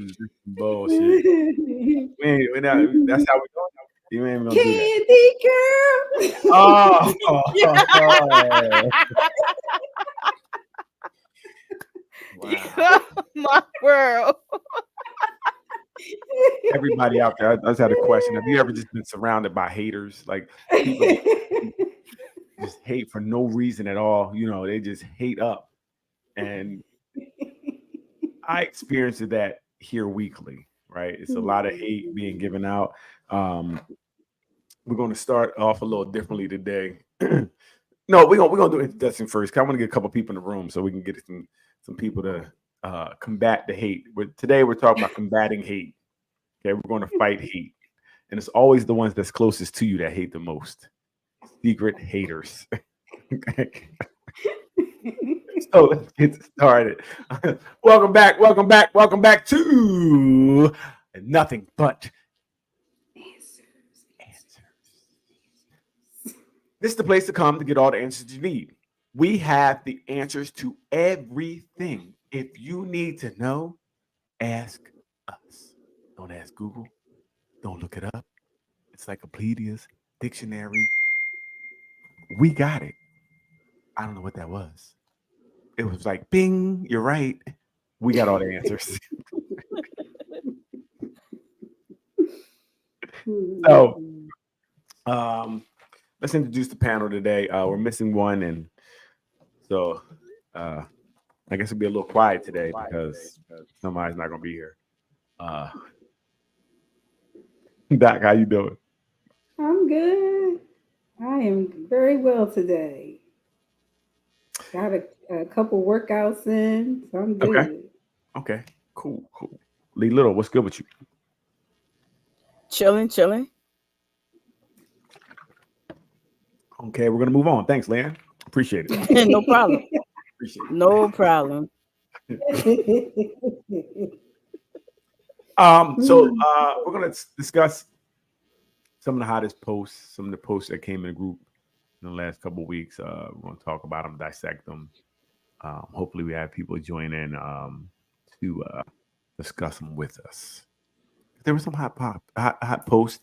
is just some bullshit. That's how we go. You ain't even gonna do that. Candy girl. Oh, wow. My world. Everybody out there, I just had a question. Have you ever just been surrounded by haters? Like people just hate for no reason at all. You know, they just hate up. And I experience that here weekly, right? It's a lot of hate being given out. We're going to start off a little differently today. No, we're gonna do introduction first. 'Cause I want to get a couple people in the room so we can get some people to combat the hate. Today we're talking about combating hate. Okay, we're going to fight hate, and it's always the ones that's closest to you that hate the most. Secret haters. So let's get started. Welcome back to Nothing But Answers. This is the place to come to get all the answers you need. We have the answers to everything. If you need to know, ask us. Don't ask Google. Don't look it up. Encyclopedias, dictionary. We got it. I don't know what that was. It was like, bing, you're right. We got all the answers. So, let's introduce the panel today. We're missing one, and so I guess it'll be a little quiet today because somebody's not going to be here. Doc, how you doing? I'm good. I am very well today. Got a couple workouts in, so I'm good. Okay. Cool. Lee Little, what's good with you? Chilling. Okay, we're gonna move on. Thanks, Lan. Appreciate it. No problem. Appreciate it. No problem. So we're gonna discuss some of the hottest posts, some of the posts that came in the group in the last couple of weeks. We're gonna talk about them, dissect them. Hopefully, we have people join in to discuss them with us. There was some hot posts,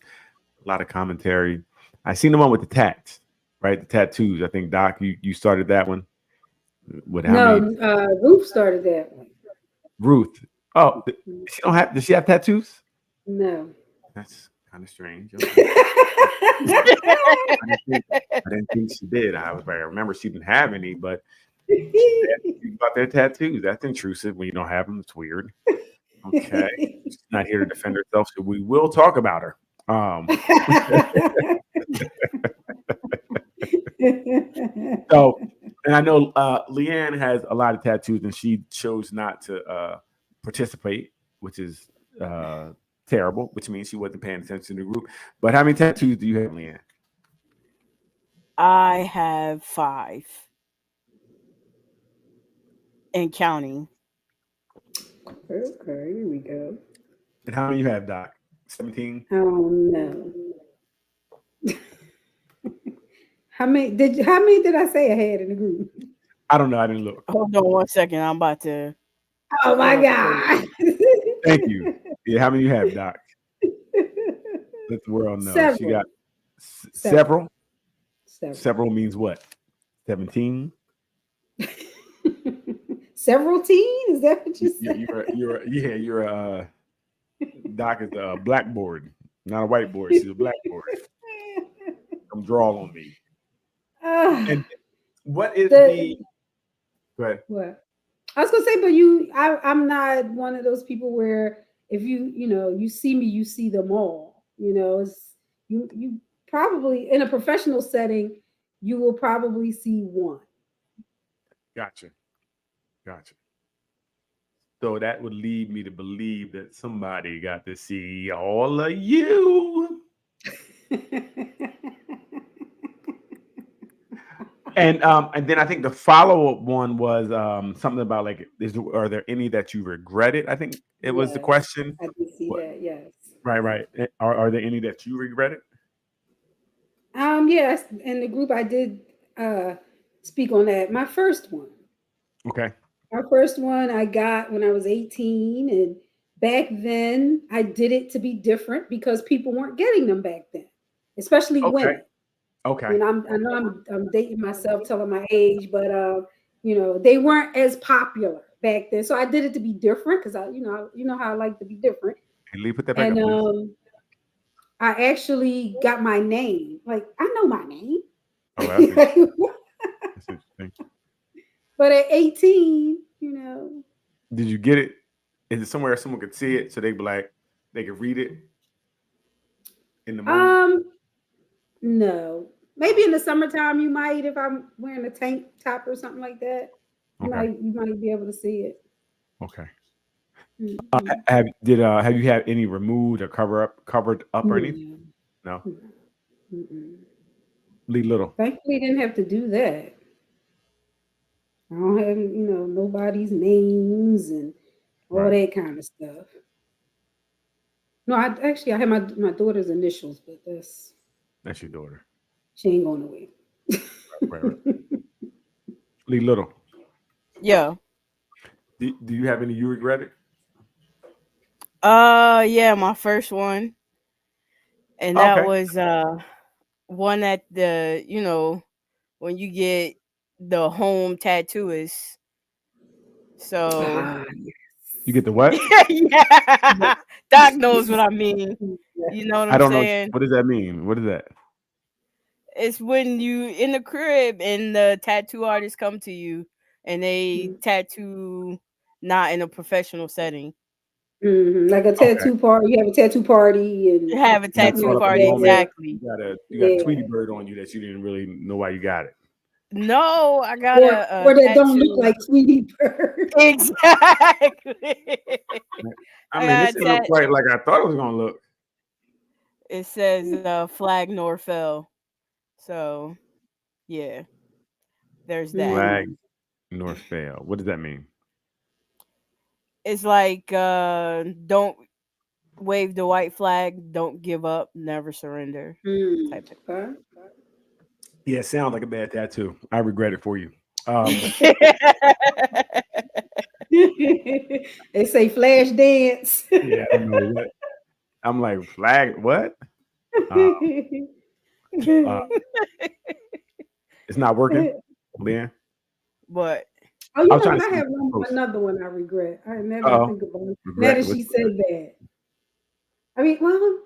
a lot of commentary. I seen the one with the tats, right? The tattoos. I think Doc, you started that one. Ruth started that one. Ruth. Oh, she don't have. Does she have tattoos? No. That's kind of strange. Okay. I didn't think she did. I remember she didn't have any, but about their tattoos. That's intrusive when you don't have them. It's weird. Okay. She's not here to defend herself, so we will talk about her. So, and I know Leanne has a lot of tattoos, and she chose not to participate, which is terrible, which means she wasn't paying attention to the group. But how many tattoos do you have, Leanne? I have 5 and counting. Okay, here we go. And how many you have, Doc? 17? Oh no. How many did I say I had in the group? I don't know. I didn't look. Hold on 1 second. I'm about to. Oh my God. Thank you. Yeah, how many you have, Doc? Let the world know. Several. She got several. Several. Several means what? 17? Several teen? Is that what you said? You're a Doc is a blackboard, not a whiteboard. She's a blackboard. Come draw on me. And what is the go ahead. What? I was gonna say, but I'm not one of those people where if you see me, you see them all. It's you probably in a professional setting, you will probably see one. Gotcha. So that would lead me to believe that somebody got to see all of you. And then I think the follow-up one was something about like, are there any that you regretted? I think it was the question. I did see that. Yes. Right. Are there any that you regretted? Yes. In the group, I did speak on that. My first one. Okay. My first one I got when I was 18, and back then I did it to be different because people weren't getting them back then, especially Okay. women. Okay. And I know I'm dating myself, telling my age, but they weren't as popular back then. So I did it to be different because you know how I like to be different. Hey, Lee, put that back And up, please. I actually got my name. Like I know my name. Oh, that's interesting. But at 18, Did you get it? Is it somewhere someone could see it so they could read it in the moment? No. Maybe in the summertime you might, if I'm wearing a tank top or something like that. Okay. You might be able to see it. Okay. Mhm. Have you had any removed or covered up or anything? No. No. Mm-mm. Lee Little. Thankfully, didn't have to do that. I don't have, nobody's names and all Right. that kind of stuff. No, I had my daughter's initials, but That's your daughter. she ain't going away. Right. Lee Little. Yeah. Do you have any you regret it? Yeah, my first one. And that Okay. was one at the, when you get the home tattooist. So Ah, You get the what? yeah. Doc knows what I mean. yes. You know what I I'm don't know. saying? What does that mean? What is that? It's when you in the crib and the tattoo artists come to you and they tattoo not in a professional setting. Mhm. Like a Okay. tattoo party. You have a tattoo party and You have a You got something tattoo like caught up in party, the moment. that. exactly. You got a Yeah. Tweety bird on you that you didn't really know why you got it. No, I got Or a that don't look tattoo. like Tweety Bird. Exactly. I I mean, got this a didn't look tat. quite like I thought it was gonna look. It says flag nor fell. So yeah, there's that. Flag North fail. What does that mean? It's like don't wave the white flag, don't give up, never surrender type of Okay. Yeah, it sounds like a bad tattoo. I regret it for you. They say flash dance. Yeah, I don't know what. I'm like flag. What? Uh, uh, it's not working. Man, But Oh, I you was know trying what? to I see have the post. another one I regret. Now that I Oh, think about it, now regret. that she said that, I mean, well,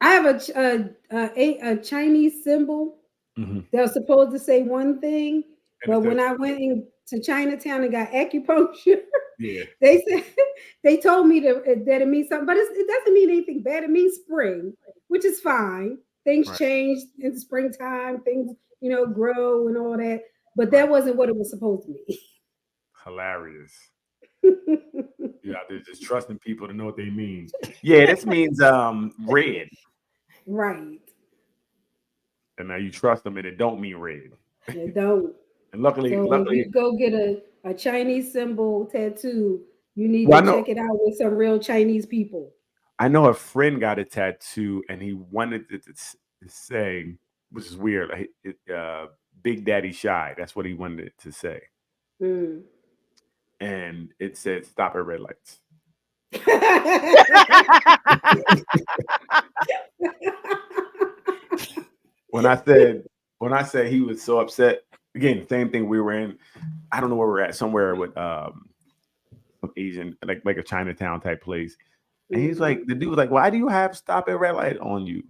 I have a Chinese symbol Mm-hmm. that was supposed to say one thing, And but it when says, I went into Chinatown and got acupuncture, yeah, they said they told me that it means something, but it doesn't mean anything bad. It means spring, which is fine. Things right, change in springtime. Things grow and all that, but that right. wasn't what it was supposed to be. Hilarious. You out there just trusting people to know what they mean. Yeah, this means red, Right. and now you trust them, and it don't mean red. They don't. And luckily, So if you go get a Chinese symbol tattoo, you need well, to check it out with some real Chinese people. I know a friend got a tattoo, and he wanted it to say, which is weird, like Big Daddy Shy. That's what he wanted it to say, Mm. and it said, "Stop at red lights." When I said he was so upset, again, same thing. We were in, I don't know where we're at, somewhere with some Asian, like a Chinatown type place, and he's like, the dude was like, "Why do you have stop at red light on you?"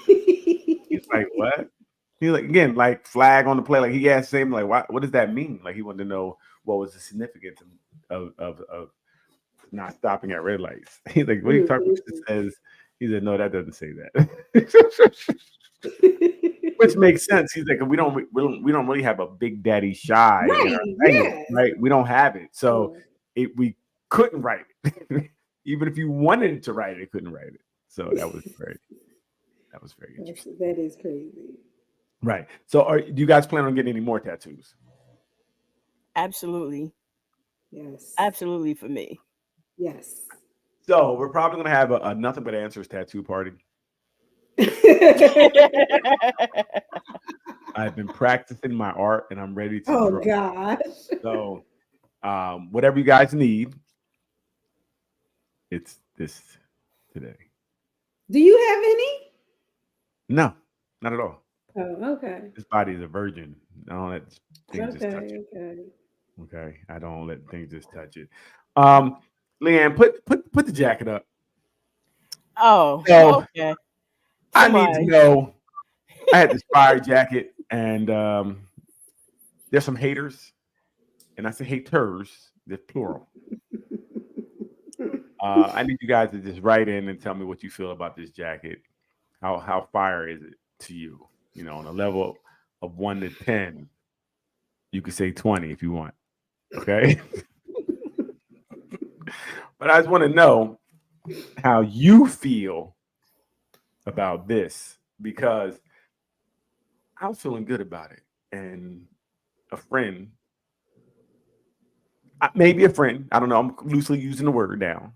He's like, "What?" He's like, again, like flag on the play. Like he asked him, like, what does that mean? Like he wanted to know what was the significance of not stopping at red lights. He's like, what are you talking about? It says, he said, no, that doesn't say that. Which makes sense. He's like, we don't really have a Big Daddy Shy in our language, Yes. right? We don't have it. So we couldn't write it. Even if you wanted to write it, it couldn't write it. So that was very interesting. That is crazy. Right. So do you guys plan on getting any more tattoos? Absolutely. Yes. Absolutely for me. Yes. So we're probably going to have a nothing but answers tattoo party. I've been practicing my art and I'm ready to Oh draw. gosh. So whatever you guys need, it's this today. Do you have any? No, not at all. Oh, okay. This body is a virgin. I don't let things just touch Okay, it. okay. Okay, I don't let things just touch it. Leanne, put the jacket up. Oh, So okay. I need to Somebody. know. I had this fire jacket, and there's some haters, and I say haters, they're plural. I need you guys to just write in and tell me what you feel about this jacket. How fire is it to you? You know, on a level of 1 to 10, you could say 20 if you want. Okay. But I just want to know how you feel about this, because I was feeling good about it. And a friend, maybe a friend, I don't know, I'm loosely using the word now,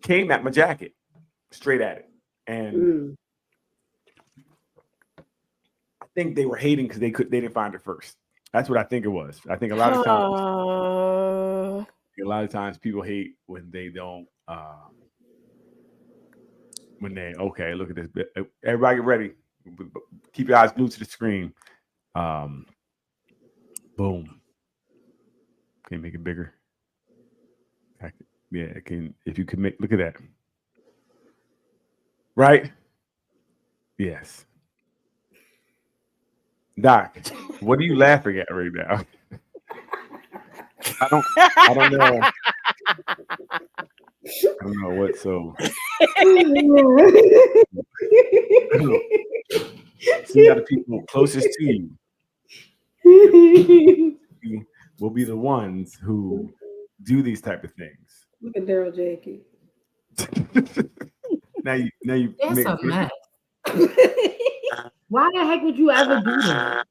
came at my jacket, straight at it. And I think they were hating because they didn't find it first. That's what I think it was. I think a lot of times people hate when they don't okay, look at this bit. Everybody get ready. Keep your eyes glued to the screen. Boom. Can you make it bigger? Yeah, it can. If you can look at that. Right? Yes. Doc, what are you laughing at right now? I don't know. I don't know what. So see how the people closest to you will be the ones who do these type of things. Look at Daryl Jakey. now you That's make a mess. Why the heck would you ever do that?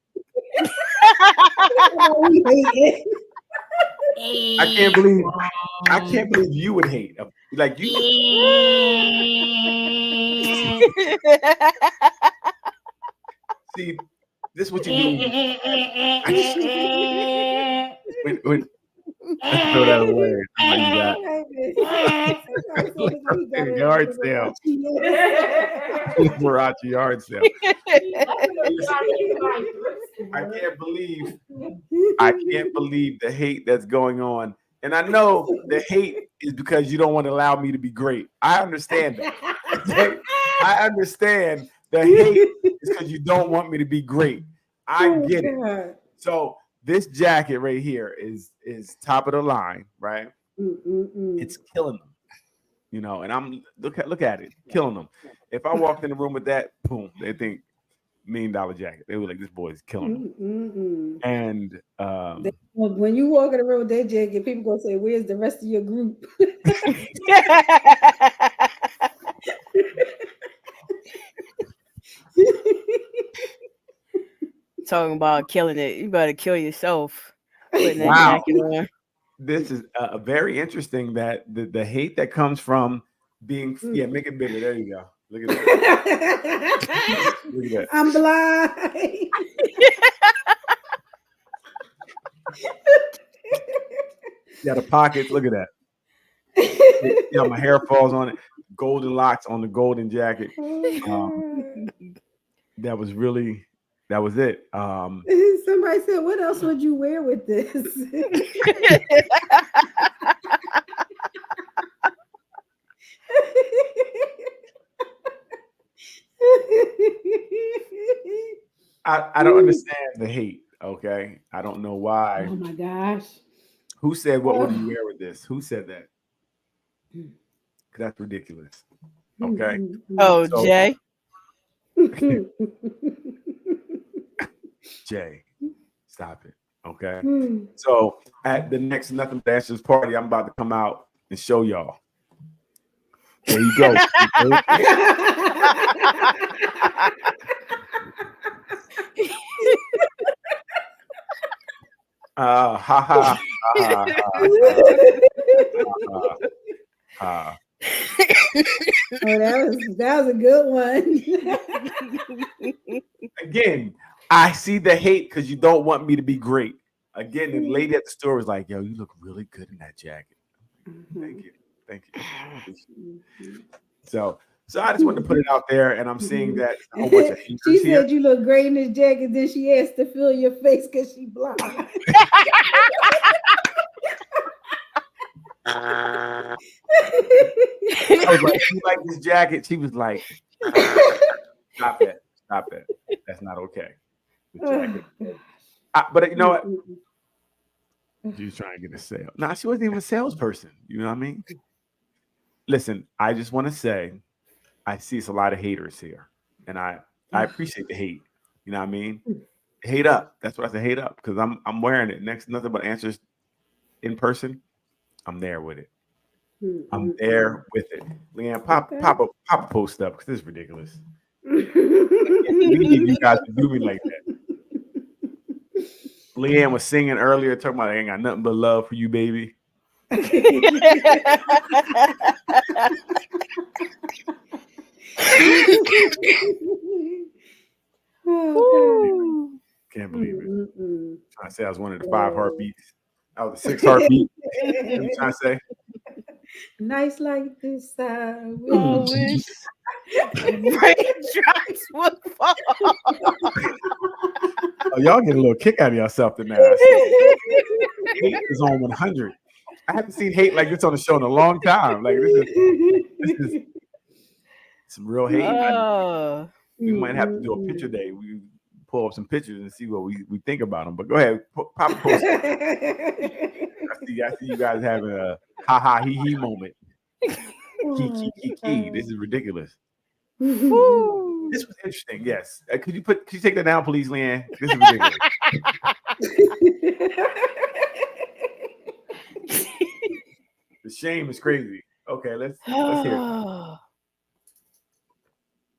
I can't believe you would hate. Like you. See, this is what you do. When let's throw that away. Yard sale. Warachi yard sale. I can't believe the hate that's going on. And I know the hate is because you don't want to allow me to be great. I understand that. I understand the hate is because you don't want me to be great. I get it. So this jacket right here is top of the line, right? It's killing them, you know. And I'm look at it, killing them. If I walked in the room with that, boom, they think $1 million jacket. They were like, this boy is killing them. And when you walk in the room with that jacket, people gonna say, "Where's the rest of your group?" Talking about killing it, you better kill yourself. Wow. This is very interesting that the hate that comes from being make it bigger. There you go. Look at that. Look at that. I'm blind. Yeah, the pockets. Look at that. Yeah, my hair falls on it. Golden locks on the golden jacket. That was it. Somebody said, "What else would you wear with this?" I don't understand the hate. Okay, I don't know why. Oh my gosh! Who said what would you wear with this? Who said that? That's ridiculous. Okay. Oh, so, Jay. Jay, stop it. Okay. So at the next Nothing But Answers party, I'm about to come out and show y'all. There you go. Ha ha. Oh, that was a good one. Again, I see the hate because you don't want me to be great. Again, the lady at the store was like, "Yo, you look really good in that jacket." Thank you. Thank you. Mhm. So I just wanted to put it out there, and I'm seeing that a whole bunch of She haters here. said you look great in this jacket. Then she asked to fill your face because she blind. I was like, "You like this jacket?" She was like, "Stop that! Stop that! That's not okay." The jacket. But you know what? She was trying to get a sale. Nah, she wasn't even a salesperson. You know what I mean? Listen, I just want to say, I see it's a lot of haters here, and I appreciate the hate. You know what I mean? Hate up. That's what I say. Hate up, because I'm wearing it. Next, nothing but answers in person. I'm there with it. I'm there with it. Leanne, pop a post up, because this is ridiculous. I can't believe you guys would do me like that. Leanne was singing earlier, talking about I ain't got nothing but love for you, baby. Oh, Can't believe it. God. Trying to say I was one of the 5 heartbeats. I was the 6th heartbeat. What you trying to say? Nice like this. I wish raindrops would fall. Oh, y'all get a little kick out of yourself tonight. I see. Hate is on 100. I haven't seen hate like this on the show in a long time. Like this is some real hate. We might have to do a picture day. We pull up some pictures and see what we think about them. But go ahead, pop a post. I see you guys having a ha ha he he moment. Key. This is ridiculous. This was interesting. Yes. Could you take that down, please, Leanne? This is ridiculous. The shame is crazy. Okay, let's hear it.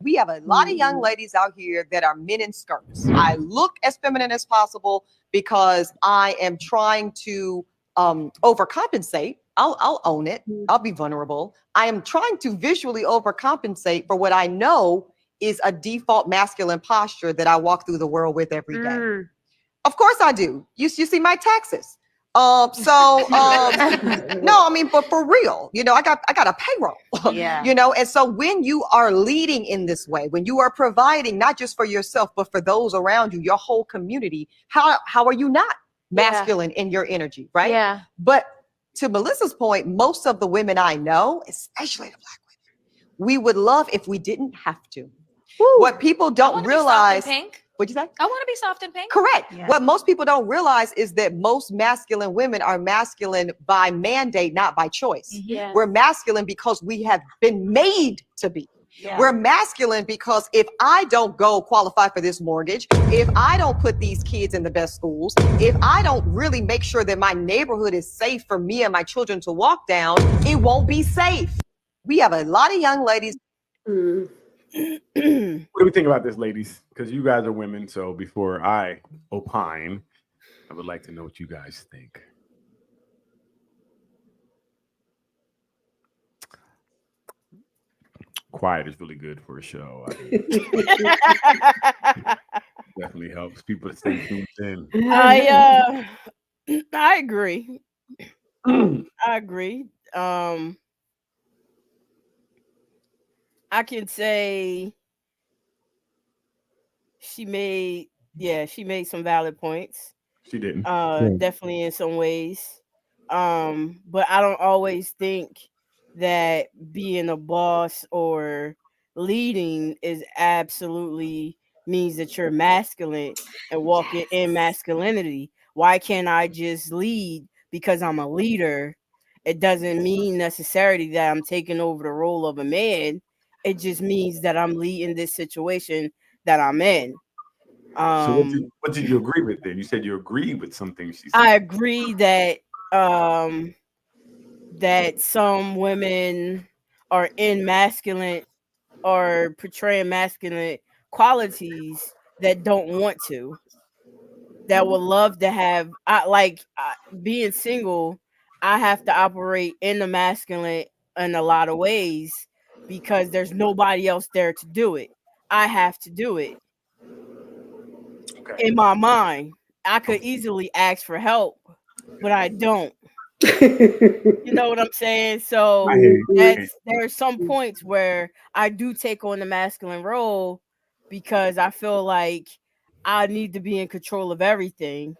We have a lot of young ladies out here that are men in skirts. I look as feminine as possible because I am trying to overcompensate. I'll own it. I'll be vulnerable. I am trying to visually overcompensate for what I know is a default masculine posture that I walk through the world with every day. Of course I do. You see my taxes. No, I mean, but for real, I got a payroll, and so when you are leading in this way, when you are providing not just for yourself, but for those around you, your whole community, how are you not masculine in your energy, right? Yeah. But to Melissa's point, most of the women I know, especially the Black women, we would love if we didn't have to. Woo. What people don't realize. What'd you say? I want to be soft and pink. Correct. Yeah. What most people don't realize is that most masculine women are masculine by mandate, not by choice. Yes. We're masculine because we have been made to be. Yeah. We're masculine because if I don't go qualify for this mortgage, if I don't put these kids in the best schools, if I don't really make sure that my neighborhood is safe for me and my children to walk down, it won't be safe. We have a lot of young ladies. What do we think about this, ladies? Because you guys are women, so before I opine, I would like to know what you guys think. Quiet is really good for a show. Definitely helps people to stay tuned in. I agree. I agree. I can say she made some valid points. She didn't. Definitely in some ways. But I don't always think that being a boss or leading is absolutely means that you're masculine and walking in masculinity. Why can't I just lead because I'm a leader? It doesn't mean necessarily that I'm taking over the role of a man. It just means that I'm leading this situation that I'm in. So what did you agree with then? You said you agreed with some things she said. I agree that that some women are in masculine or portraying masculine qualities that don't want to, that would love to have. Being single, I have to operate in the masculine in a lot of ways because there's nobody else there to do it. I have to do it. Okay. In my mind, I could easily ask for help, but I don't. You know what I'm saying? So I hear you. there are some points where I do take on the masculine role because I feel like I need to be in control of everything.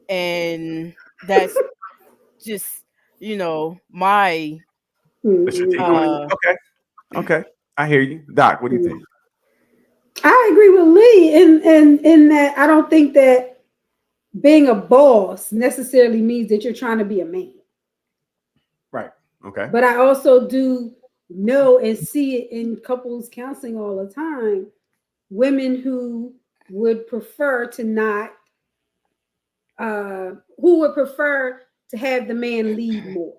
And that's just, my That's your take on it. Mhm. Okay. I hear you. Doc, what do you think? I agree with Lee in that I don't think that being a boss necessarily means that you're trying to be a man. Right. Okay. But I also do know and see it in couples counseling all the time, women who would prefer to not who would prefer to have the man lead more.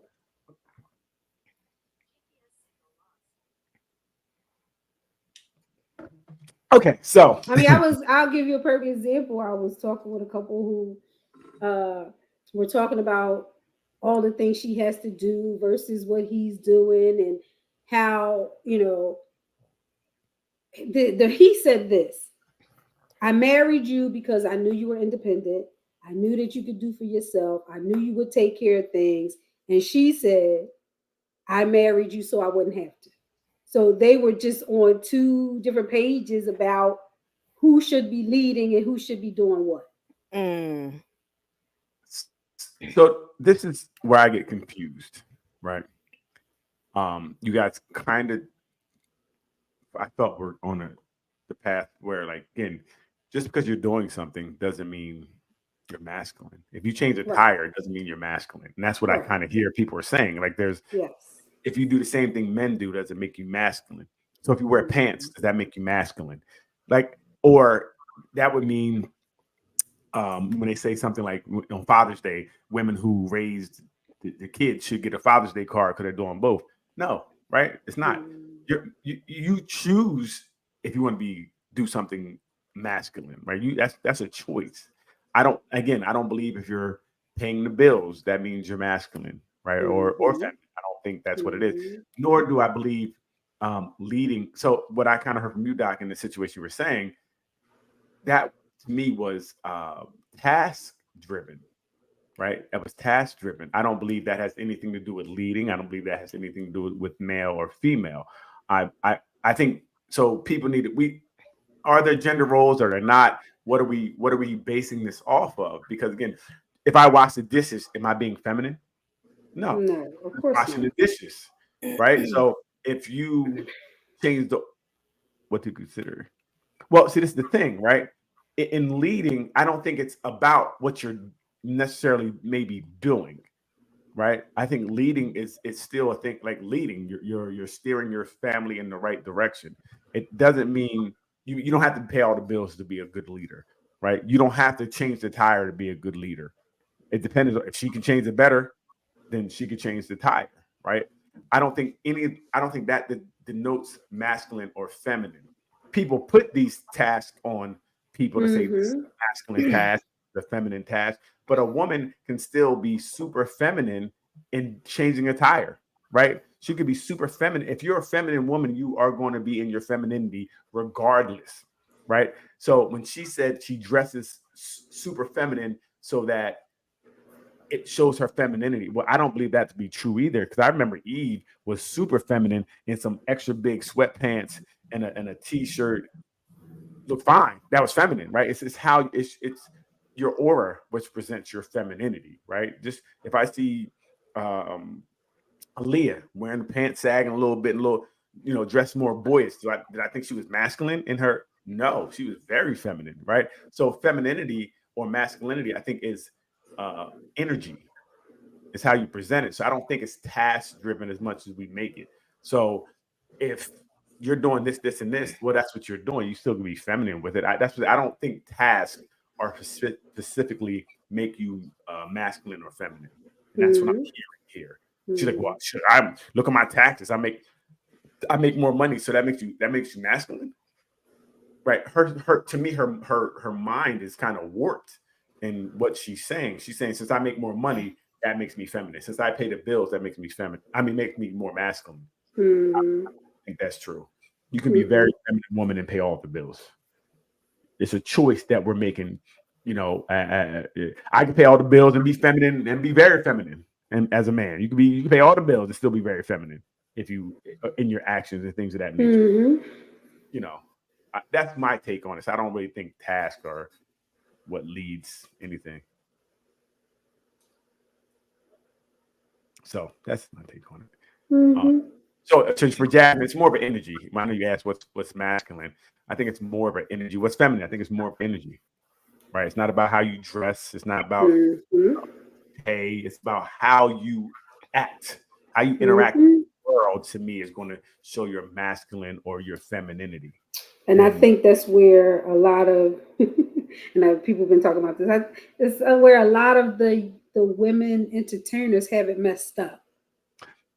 Okay. So I mean, I'll give you a perfect example. I was talking with a couple who were talking about all the things she has to do versus what he's doing and how, he said this. I married you because I knew you were independent. I knew that you could do for yourself. I knew you would take care of things. And she said, I married you so I wouldn't have to. So they were just on two different pages about who should be leading and who should be doing what. mm, so this is where I get confused, right? You guys kind of I felt we're on the path where, like, again, just because you're doing something doesn't mean you're masculine. If you change a Right. tire, it doesn't mean you're masculine. And that's what I Right. kind of hear people are saying. Like, Yes. if you do the same thing men do, does it make you masculine? So if you wear pants, does that make you masculine? Like, or that would mean when they say something like on Father's Day, women who raised the kids should get a Father's Day card because they're doing both. No, right? It's not. You choose if you want to do something masculine, right? That's a choice. I don't believe if you're paying the bills that means you're masculine, right? Or feminine. I don't think that's what it is. Nor do I believe leading. So what I kind of heard from you, Doc, in the situation you were saying, that to me was task driven, right? That was task driven. I don't believe that has anything to do with leading. I don't believe that has anything to do with male or female. I think so. People need we are there gender roles or they're not? What are we basing this off of? Because again, if I wash the dishes, am I being feminine? No, of course washing not. the dishes, right? So if you change what to consider, well, see, this is the thing, right? In leading, I don't think it's about what you're necessarily maybe doing, right? I think leading is still a thing. Like leading, you're steering your family in the right direction. It doesn't mean you don't have to pay all the bills to be a good leader, right? You don't have to change the tire to be a good leader. It depends on if she can change it better, then she could change the tire, right? I don't think that denotes masculine or feminine. People put these tasks on people to say this is the masculine task, the feminine task, but a woman can still be super feminine in changing a tire, right? She could be super feminine. If you're a feminine woman, you are going to be in your femininity regardless, right? So when she said she dresses super feminine so that it shows her femininity. Well, I don't believe that to be true either, because I remember Eve was super feminine in some extra big sweatpants and a t-shirt. Looked fine. That was feminine, right? It's how it's your aura which presents your femininity, right? Just if I see Aaliyah wearing the pants sagging a little, dressed more boyish, did I think she was masculine in her? No, she was very feminine, right? So femininity or masculinity, I think, is energy. It's how you present it. So I don't think it's task driven as much as we make it. So if you're doing this, this, and this, well, that's what you're doing. You still can be feminine with it. I don't think tasks are specifically make you masculine or feminine. And that's what I'm hearing here. She's like, well, I look at my taxes. I make more money, so that makes you masculine, right? Her to me, her mind is kind of warped in what she's saying. She's saying, since I make more money, that makes me feminine. Since I pay the bills, that makes me feminine. Make me more masculine. I think that's true. You can be a very feminine woman and pay all the bills. It's a choice that we're making. I can pay all the bills and be feminine and be very feminine. And as a man, you can pay all the bills and still be very feminine if you in your actions and things of that nature. Mm-hmm. You know, that's my take on it. So I don't really think task or what leads anything. So that's my take on it. Mm-hmm. So for Jasmine, it's more of an energy. I know you asked what's masculine. I think it's more of an energy. What's feminine? I think it's more of energy. Right? It's not about how you dress. It's not about hey. It's about how you act, how you interact with the world. To me, is going to show your masculine or your femininity. And I think that's where a lot of, and people have been talking about this. It's where a lot of the women entertainers have it messed up.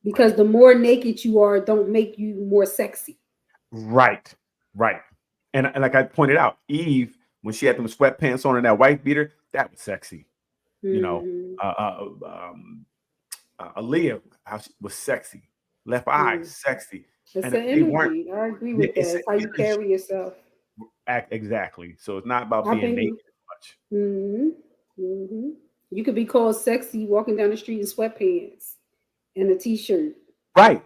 Because the more naked you are, don't make you more sexy. Right. And like I pointed out, Eve, when she had them sweatpants on and that white beater, that was sexy. You know, Aaliyah, how she was sexy. Left Eye, sexy. It's and the energy. I agree with that. It's how you carry yourself. Exactly. So it's not about being naked as much. You could be called sexy walking down the street in sweatpants and a t-shirt. Right.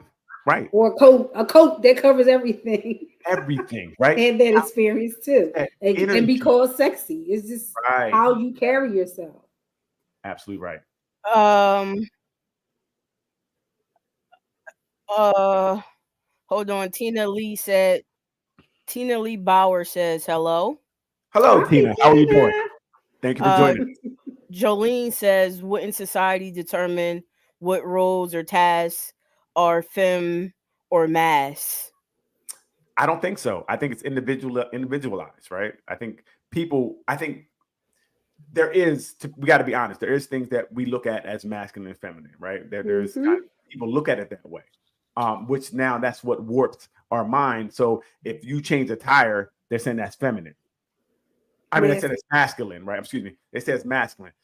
Or a coat that covers everything. Everything, right? And that experience too. And be called sexy. It's just how you carry yourself. Absolutely right. Hold on. Tina Lee Bauer says hello. Hello, Tina. How are you doing? Thank you for joining. Jolene says, wouldn't society determine what roles or tasks are femme or mass? I don't think so. I think it's individualized, right? I think there is, we got to be honest, there is things that we look at as masculine and feminine, right? There's people look at it that way, which now that's what warped our mind. So if you change a tire, they're saying that's feminine. I mean, they said it's masculine, right? Excuse me. They say it's masculine.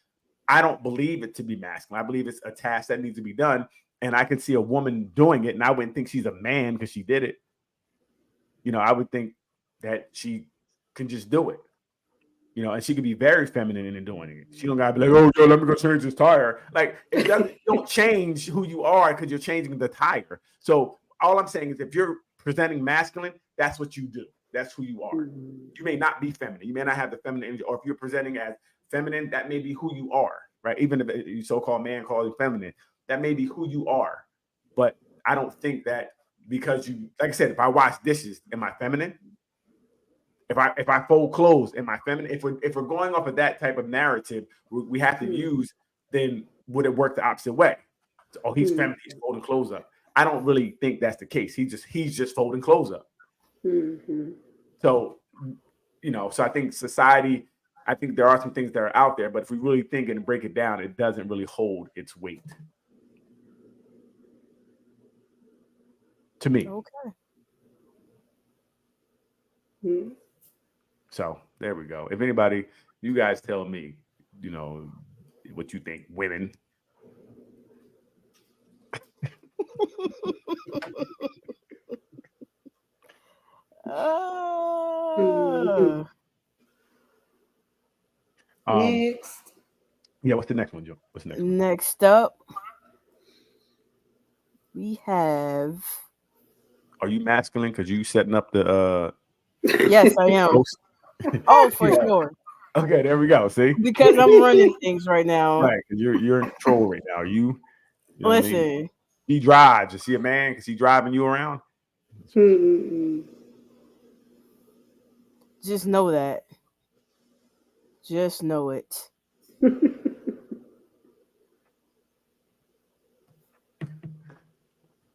I don't believe it to be masculine. I believe it's a task that needs to be done. And I can see a woman doing it, and I wouldn't think she's a man because she did it. You know, I would think that she can just do it. You know, and she could be very feminine in doing it. She don't gotta be like, oh, yo, let me go change this tire. Like, it doesn't, don't change who you are because you're changing the tire. So all I'm saying is if you're presenting masculine, that's what you do. That's who you are. You may not be feminine. You may not have the feminine energy. Or if you're presenting as feminine, that may be who you are, right? Even if you so-called man calls you feminine, that may be who you are. But I don't think that because you, like I said, if I wash dishes, am I feminine? If I fold clothes, am I feminine? If we're going off of that type of narrative, we have to use, then would it work the opposite way? So, oh, he's feminine, he's folding clothes up. I don't really think that's the case. He's just folding clothes up. So, you know, so I think society, I think there are some things that are out there, but if we really think and break it down, it doesn't really hold its weight. To me. Okay. So there we go. If anybody, you guys tell me, you know, what you think, women. Next. Yeah, what's the next one, Joe? What's the next one? Next up, we have. Are you masculine? Because you setting up the Yes, I am. Oh, for sure. Okay, there we go. See, because I'm running things right now. Right, because you're in control right now. You know listen. What I mean? He drives. Is he a man? Is he driving you around? Just know that. Just know it.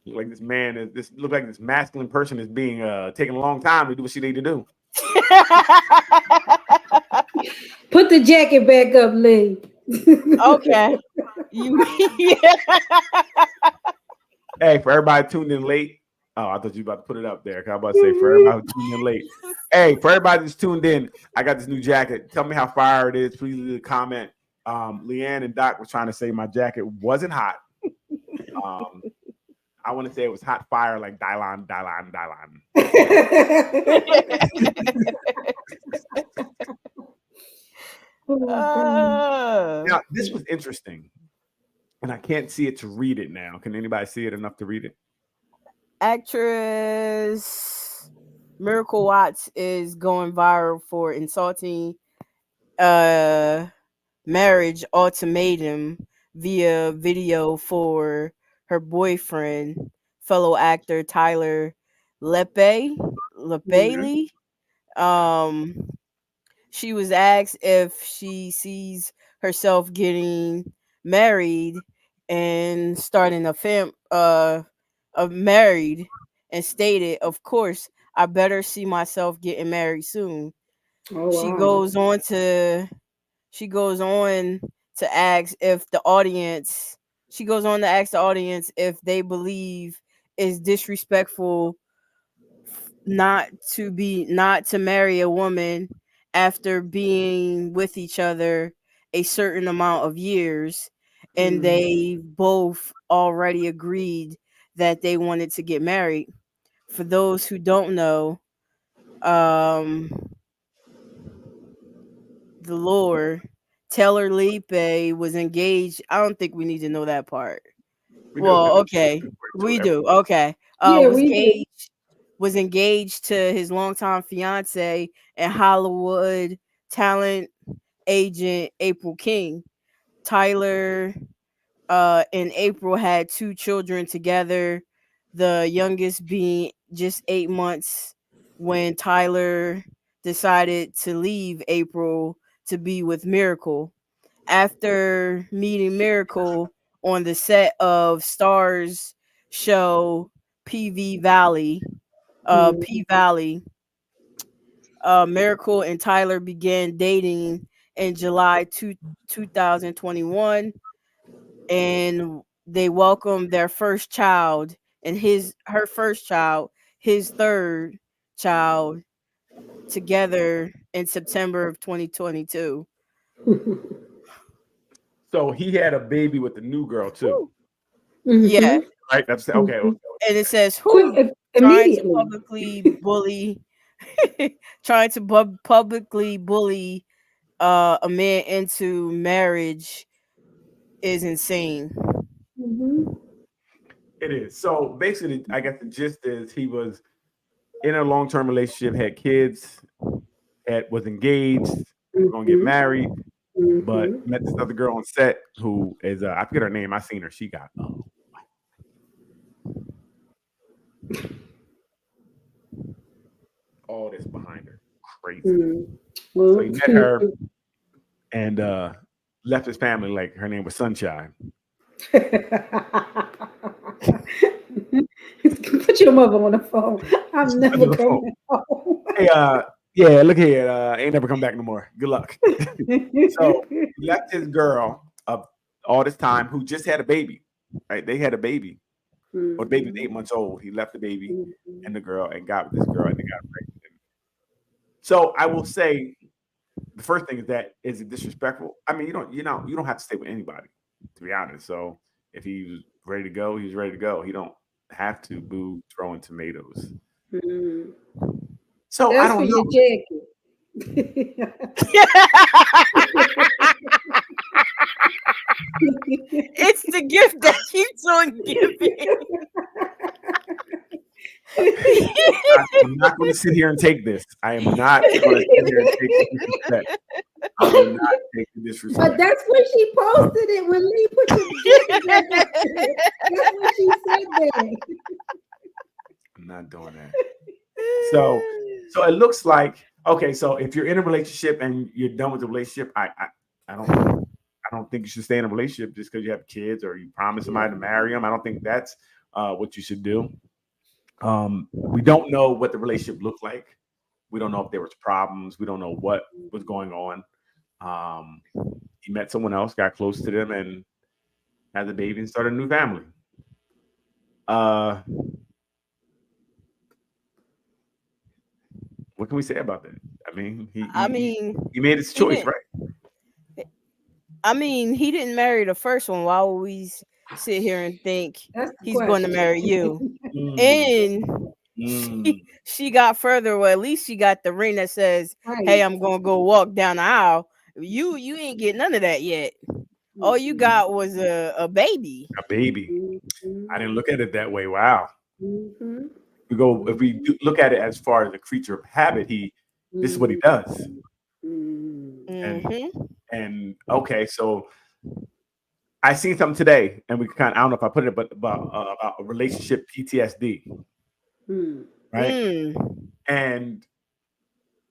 Like this man is this look like this masculine person is being taking a long time to do what she need to do. Put the jacket back up, Lee. Okay. Hey, for everybody tuned in late. Oh, I thought you were about to put it up there. I was about to say for everybody tuned in late. Hey, for everybody that's tuned in, I got this new jacket. Tell me how fire it is. Please leave a comment. Leanne and Doc were trying to say my jacket wasn't hot. I want to say it was hot fire like Dylon. Now, this was interesting. and I can't see it to read it now. Can anybody see it enough to read it? Actress Miracle Watts is going viral for insulting marriage ultimatum via video for her boyfriend, fellow actor Tyler LeBailey. She was asked if she sees herself getting married and starting a married, and stated, "Of course, I better see myself getting married soon." Oh, She wow. goes on to ask if the audience if they believe it's disrespectful not to marry a woman after being with each other a certain amount of years, and they both already agreed that they wanted to get married. For those who don't know, the lore, Taylor Lepe was engaged. I don't think we need to know that part. We Well, do. okay, we do. Okay, Yeah, we do. was engaged to his longtime fiance and Hollywood talent agent April King. Tyler and April had 2 children together, the youngest being just 8 months when Tyler decided to leave April to be with Miracle. After meeting Miracle on the set of Star's show PV Valley, P Valley, Miracle and Tyler began dating in July 2021, and they welcomed their first child and her first child, his third child, together in September of 2022. So he had a baby with the new girl too, Yeah, right? That's okay. Mhm. and it says Quick, who trying to immediately. publicly bully publicly bully a man into marriage is insane. Mhm. It is. So basically, I guess the gist is he was in a long-term relationship, had kids, was engaged, was gonna get married, but Mhm. met this other girl on set who is I forget her name. I seen her. She got all this behind her. Crazy. Mhm. So Well, he met her and left his family. Like her name was Sunshine. put your mother on the phone. I'm never coming home. Hey, yeah, look here. Ain't never come back no more. Good luck. So he left his girl of all this time who just had a baby. Right? They had a baby. Or the baby was 8 months old. He left the baby and the girl and got with this girl and they got pregnant. So I will say the first thing is that is it disrespectful? I mean, you don't have to stay with anybody, to be honest. So if he was ready to go, he was ready to go. He don't have to boo throwing tomatoes. So That's I don't for know. your jacket. It's the gift that keeps on giving. I'm not going to sit here and take this. I am not going to sit here and take the disrespect. I will not take the disrespect. But that's when she posted it. When Lee put the gift jacket. That's when she said that. I'm not doing that. So it looks like okay. So if you're in a relationship and you're done with the relationship, I don't think you should stay in a relationship just because you have kids or you promise somebody to marry them. I don't think that's what you should do. We don't know what the relationship looked like. We don't know if there was problems. We don't know what was going on. He met someone else, got close to them, and had the baby and started a new family. What can we say about that? I mean, he made his choice, right? I mean, he didn't marry the first one. Why would we sit here and think he's going to marry you? And she got further. Well, at least she got the ring that says, "Hey, I'm gonna go walk down the aisle." You ain't get none of that yet. all you got was a baby. A baby. Mhm. I didn't look at it that way. Wow. Mhm. If we look at it as far as a creature of habit, this is what he does. Mhm. And okay, so I seen something today, and we kind of, I don't know if I put it, but about a relationship PTSD, Mhm. right? And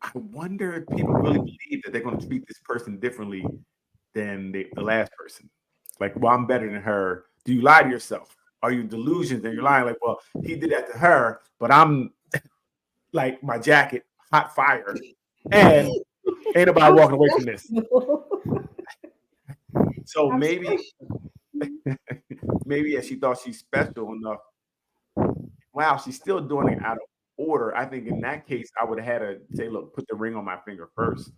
I wonder if people really believe that they're going to treat this person differently than the last person. Like, well, I'm better than her. Do you lie to yourself? Are you delusions? And you're lying like, well, he did that to her, but I'm like my jacket, hot fire, and ain't nobody walking away from this. So maybe she thought she's special enough. Wow, she's still doing it out of order. I think in that case, I would have had to say, look, put the ring on my finger first.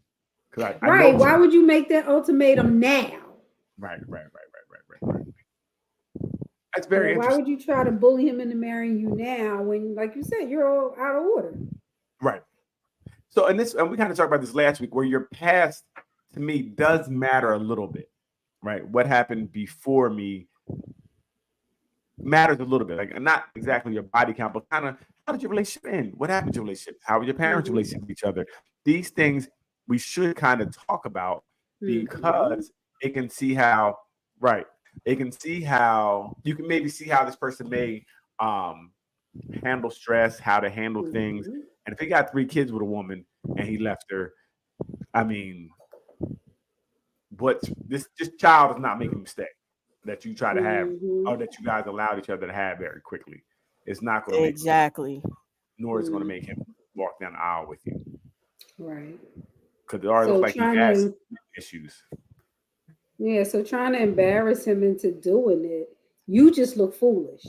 Because I Right. know Why would you make that ultimatum now? Right. That's very Why interesting. would you try to bully him into marrying you now when, like you said, you're all out of order? Right. So, and we kind of talked about this last week, where your past, to me, does matter a little bit, right? What happened before me matters a little bit. Like, not exactly your body count, but kind of, how did your relationship end? What happened to your relationship? How was your parents' relationship with each other? These things we should kind of talk about, because they can see how, they can see how, you can maybe see how this person may handle stress, how to handle things. And if he got 3 kids with a woman and he left her, I mean, this child is not making a mistake that you try to have, or that you guys allowed each other to have very quickly. It's not going to make Exactly. nor is going to make him walk down the aisle with you. Right. Because it already looks like he has issues. Yeah, so trying to embarrass him into doing it, you just look foolish.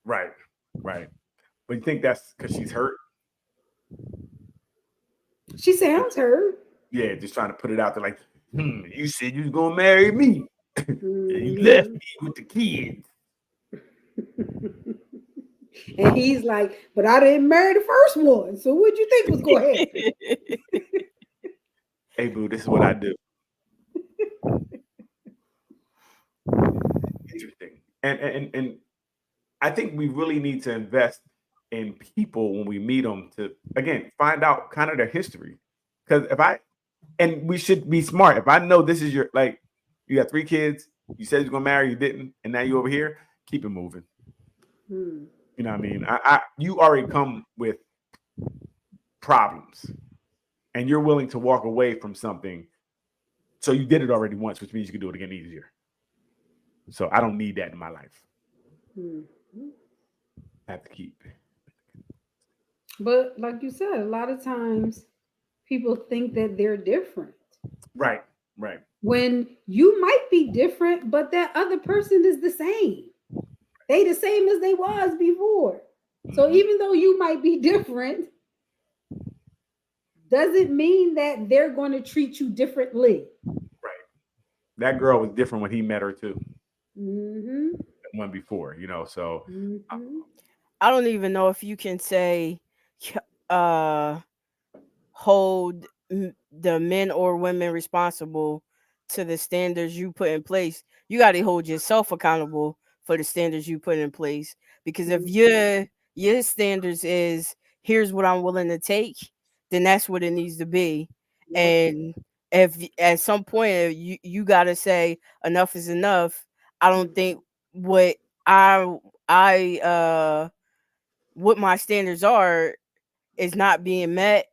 Right. But you think that's because she's hurt? She sounds hurt. Yeah, just trying to put it out there like, you said you was going to marry me. And you left me with the kids. And he's like, but I didn't marry the first one. So what'd you think was going to happen? Hey, boo, this is what I do. Interesting. And I think we really need to invest in people when we meet them to, again, find out kind of their history. Because we should be smart. If I know this is your, like, you got 3 kids, you said you're going to marry, you didn't, and now you over here, keep it moving. You know what I mean? You already come with problems, and you're willing to walk away from something. So you did it already once, which means you can do it again easier. So I don't need that in my life. I have to keep. But like you said, a lot of times people think that they're different. Right. When you might be different, but that other person is the same. They the same as they was before. So even though you might be different, doesn't mean that they're going to treat you differently. Right. That girl was different when he met her too. Mm-hmm. Than one before, so I don't even know if you can say hold the men or women responsible to the standards you put in place. You got to hold yourself accountable for the standards you put in place, because if your standards is here's what I'm willing to take, then that's what it needs to be. And if at some point you got to say enough is enough, I don't think what what my standards are is not being met,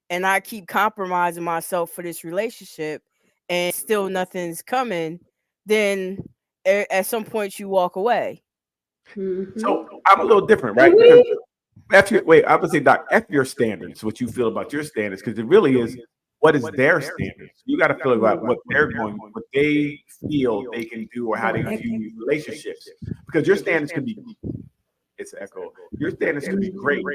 and I keep compromising myself for this relationship and still nothing's coming, then at some point you walk away. So I'm a little different, right? I would say, Doc, F your standards, what you feel about your standards, because it really is, what is their standards? You got to feel about what they feel they can do, or how they view relationships. Because your standards could be, it's an echo, your standards could be great,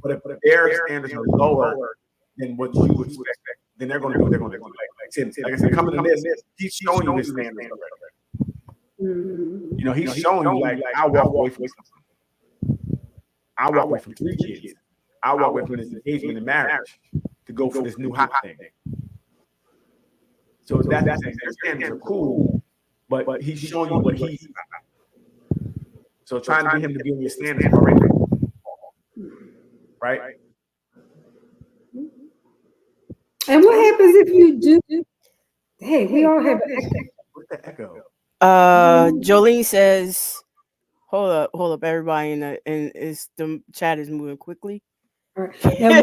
but if their standards are lower than what you expect, then they're going to do what they're going to do. Like I said, coming to this, he's showing you his standards already. He's showing you, like, I walk away from something. I walk away from 3 kids. I walk away from this engagement and marriage to go for this new hot thing. So that's the thing. Their standards are cool, but he's showing you what he's about. So trying to get him to be on your standards already, right? And what happens if you do? Hey, we all have an echo. What's the echo? Jolene says, hold up, everybody, and it's the chat is moving quickly. All right. Now,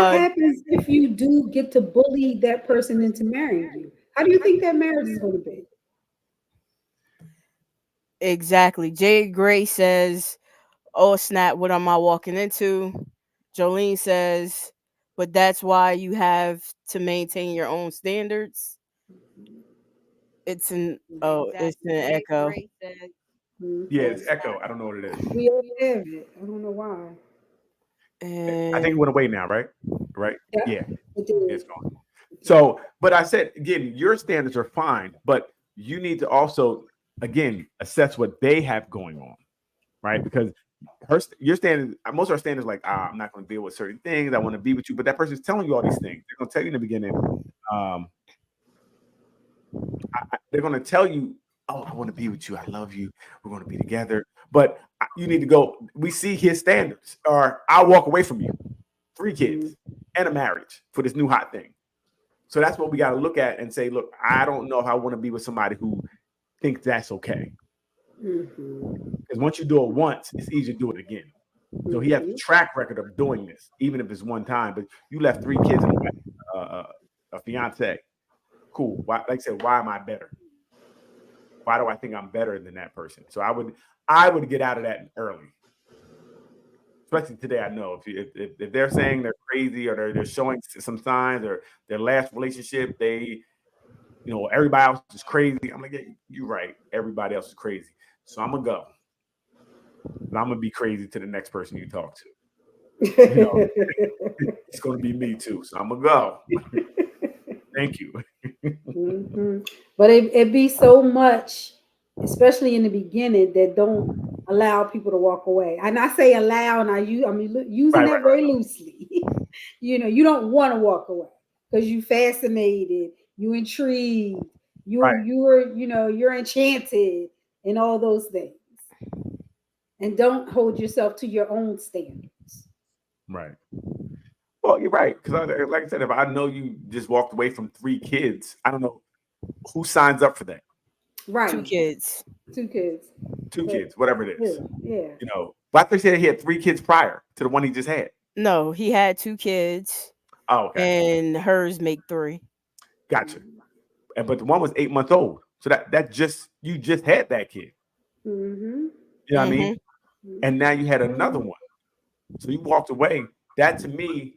what happens if you do get to bully that person into marrying you? How do you think that marriage is going to be? Exactly. Jay Gray says, "Oh snap! What am I walking into?" Jolene says, "But that's why you have to maintain your own standards." It's an echo. Yeah, it's echo. I don't know what it is. We all have it. I don't know why. And I think it went away now, right? Right? Yeah, It did. it's gone. So, but I said again, your standards are fine, but you need to also, again, assess what they have going on, right? Because your standards, most of our standards, like, I'm not going to deal with certain things. I want to be with you, but that person's telling you all these things. They're going to tell you in the beginning. They're going to tell you, "Oh, I want to be with you. I love you. We're going to be together." But you need to go. We see his standards, or I'll walk away from you. 3 kids and a marriage for this new hot thing. So that's what we got to look at and say, look, I don't know if I want to be with somebody who thinks that's okay. Because once you do it once, it's easy to do it again. So he has a track record of doing this, even if it's one time. But you left 3 kids and a fiance. Cool. Why, like I said, why am I better? Why do I think I'm better than that person? So I would get out of that early. Especially today, I know if they're saying they're crazy or they're showing some signs, or their last relationship, everybody else is crazy. I'm like, yeah, you're right. Everybody else is crazy. So I'm gonna go. And I'm gonna be crazy to the next person you talk to. It's gonna be me too. So I'm gonna go. Thank you. But it be so much, especially in the beginning, that don't allow people to walk away. And I say allow, and I'm using that very loosely. You don't want to walk away because you fascinated, you intrigued, you're enchanted, and all those things. And don't hold yourself to your own standards. Right. Well, you're right. Because like I said, if I know you just walked away from 3 kids, I don't know who signs up for that. Right. 2 kids. 2 kids. 2 kids, whatever it is. Yeah. But they said he had 3 kids prior to the one he just had. No, he had 2 kids. Oh, okay. And hers make 3. Gotcha. But the one was 8 months old. So you just had that kid. You know what I mean? And now you had another one. So you walked away. That to me,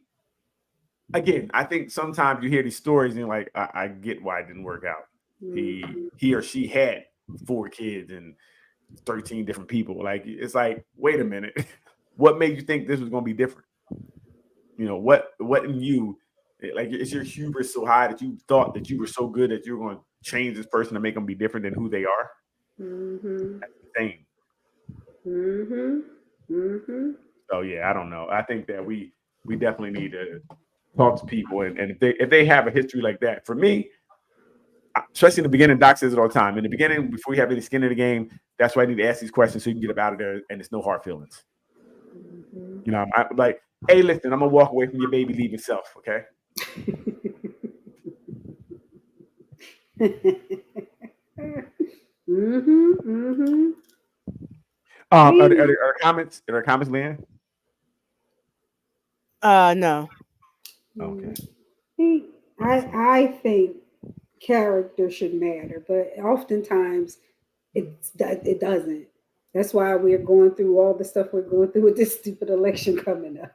again, I think sometimes you hear these stories and you're like, I get why it didn't work out. He or she had 4 kids and 13 different people. Like, it's like, wait a minute. What made you think this was going to be different? What in you, like, is your hubris so high that you thought that you were so good that you were going to change this person to make them be different than who they are? That's insane. So yeah, I don't know. I think that we definitely need to talk to people, and if they have a history like that, for me, especially in the beginning, Doc says it all the time. In the beginning, before you have any skin in the game, that's why I need to ask these questions so you can get up out of there, and it's no hard feelings. I'm like, hey, listen, I'm gonna walk away from your baby leaving self, okay? Are there comments? Are there comments, Leanne? No. Okay. I think character should matter, but oftentimes it doesn't. That's why we're going through all the stuff we're going through with this stupid election coming up.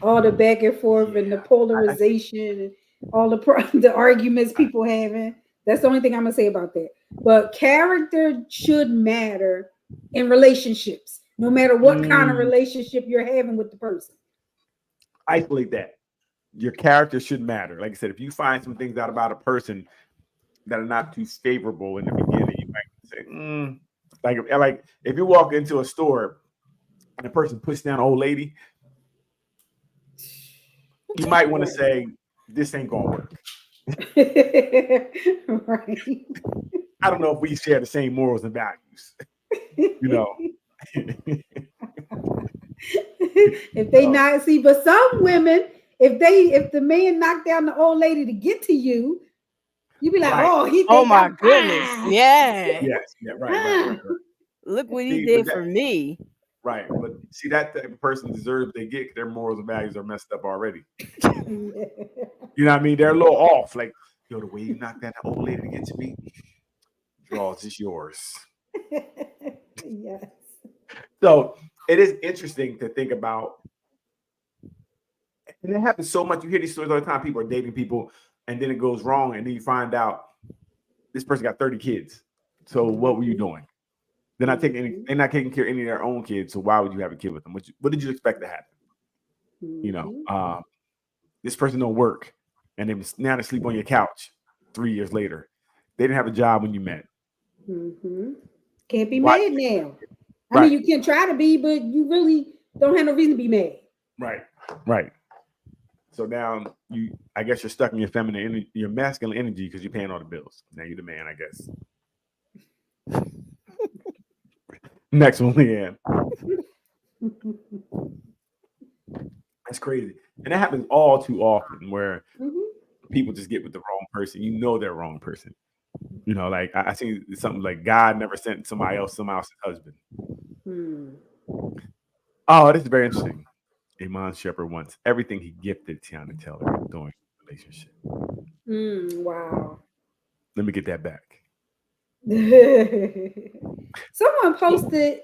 All the back and forth and the polarization and all the arguments people having. That's the only thing I'm gonna say about that. But character should matter in relationships, no matter what kind of relationship you're having with the person. Isolate that. Your character should matter. Like I said, if you find some things out about a person that are not too favorable in the beginning, you might say, like if you walk into a store and a person puts down an old lady, you might want to say, this ain't gonna work. Right. I don't know if we share the same morals and values. You know. If they not see, but some women, if the man knocked down the old lady to get to you, you be like, Right. oh, he Oh think my I'm goodness. fine. Yeah. Yes. Yeah. Right. Look what he See, did but for me. Right. But see, that type of person deserves they get their morals and values are messed up already. You know what I mean? They're a little off. Like, yo, the way you knocked that old lady to get to me, draws is yours. Yes. So it is interesting to think about. And it happens so much. You hear these stories all the time. People are dating people, and then it goes wrong, and then you find out this person got 30 kids. So what were you doing? They're not taking care of any of their own kids. So why would you have a kid with them? What did you expect to happen? You know, this person don't work, and now they sleep on your couch 3 years later. They didn't have a job when you met. Can't be mad now. I mean, you can try to be, but you really don't have no reason to be mad. Right. So now I guess you're stuck in your feminine energy, your masculine energy, because you're paying all the bills. Now you're the man, I guess. Next one, Leanne. That's crazy. And that happens all too often where people just get with the wrong person. You know they're the wrong person. You know, like I seen something like God never sent somebody else's husband. Oh, this is very interesting. Iman Shepherd wants everything he gifted Tiana Taylor during the relationship. Wow. Let me get that back. Someone posted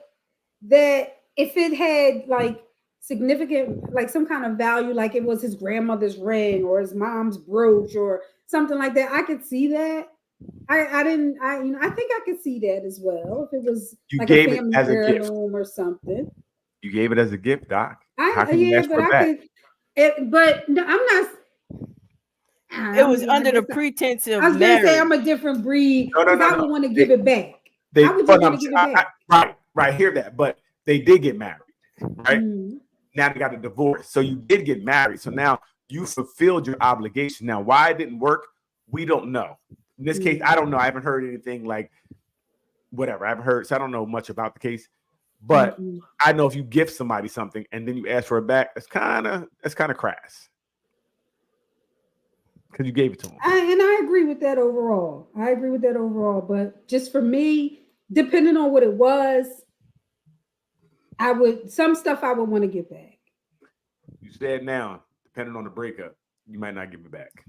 that if it had like significant, like some kind of value, like it was his grandmother's ring or his mom's brooch or something like that, I could see that. I think I could see that as well. If it was like a family heirloom or something. You gave it as a gift, Doc. But no, I'm not. It was under the pretense of I was going to say I'm a different breed because I would want to give it back. I would just want to give it back. Right. Hear that. But they did get married, right? Now they got a divorce. So you did get married. So now you fulfilled your obligation. Now, why it didn't work, we don't know. In this case, I don't know. I haven't heard anything like whatever. I haven't heard. So I don't know much about the case. But I know if you gift somebody something and then you ask for it back, that's kind of crass. Because you gave it to him. And I agree with that overall. But just for me, depending on what it was, some stuff I would want to give back. You said now, depending on the breakup, you might not give it back.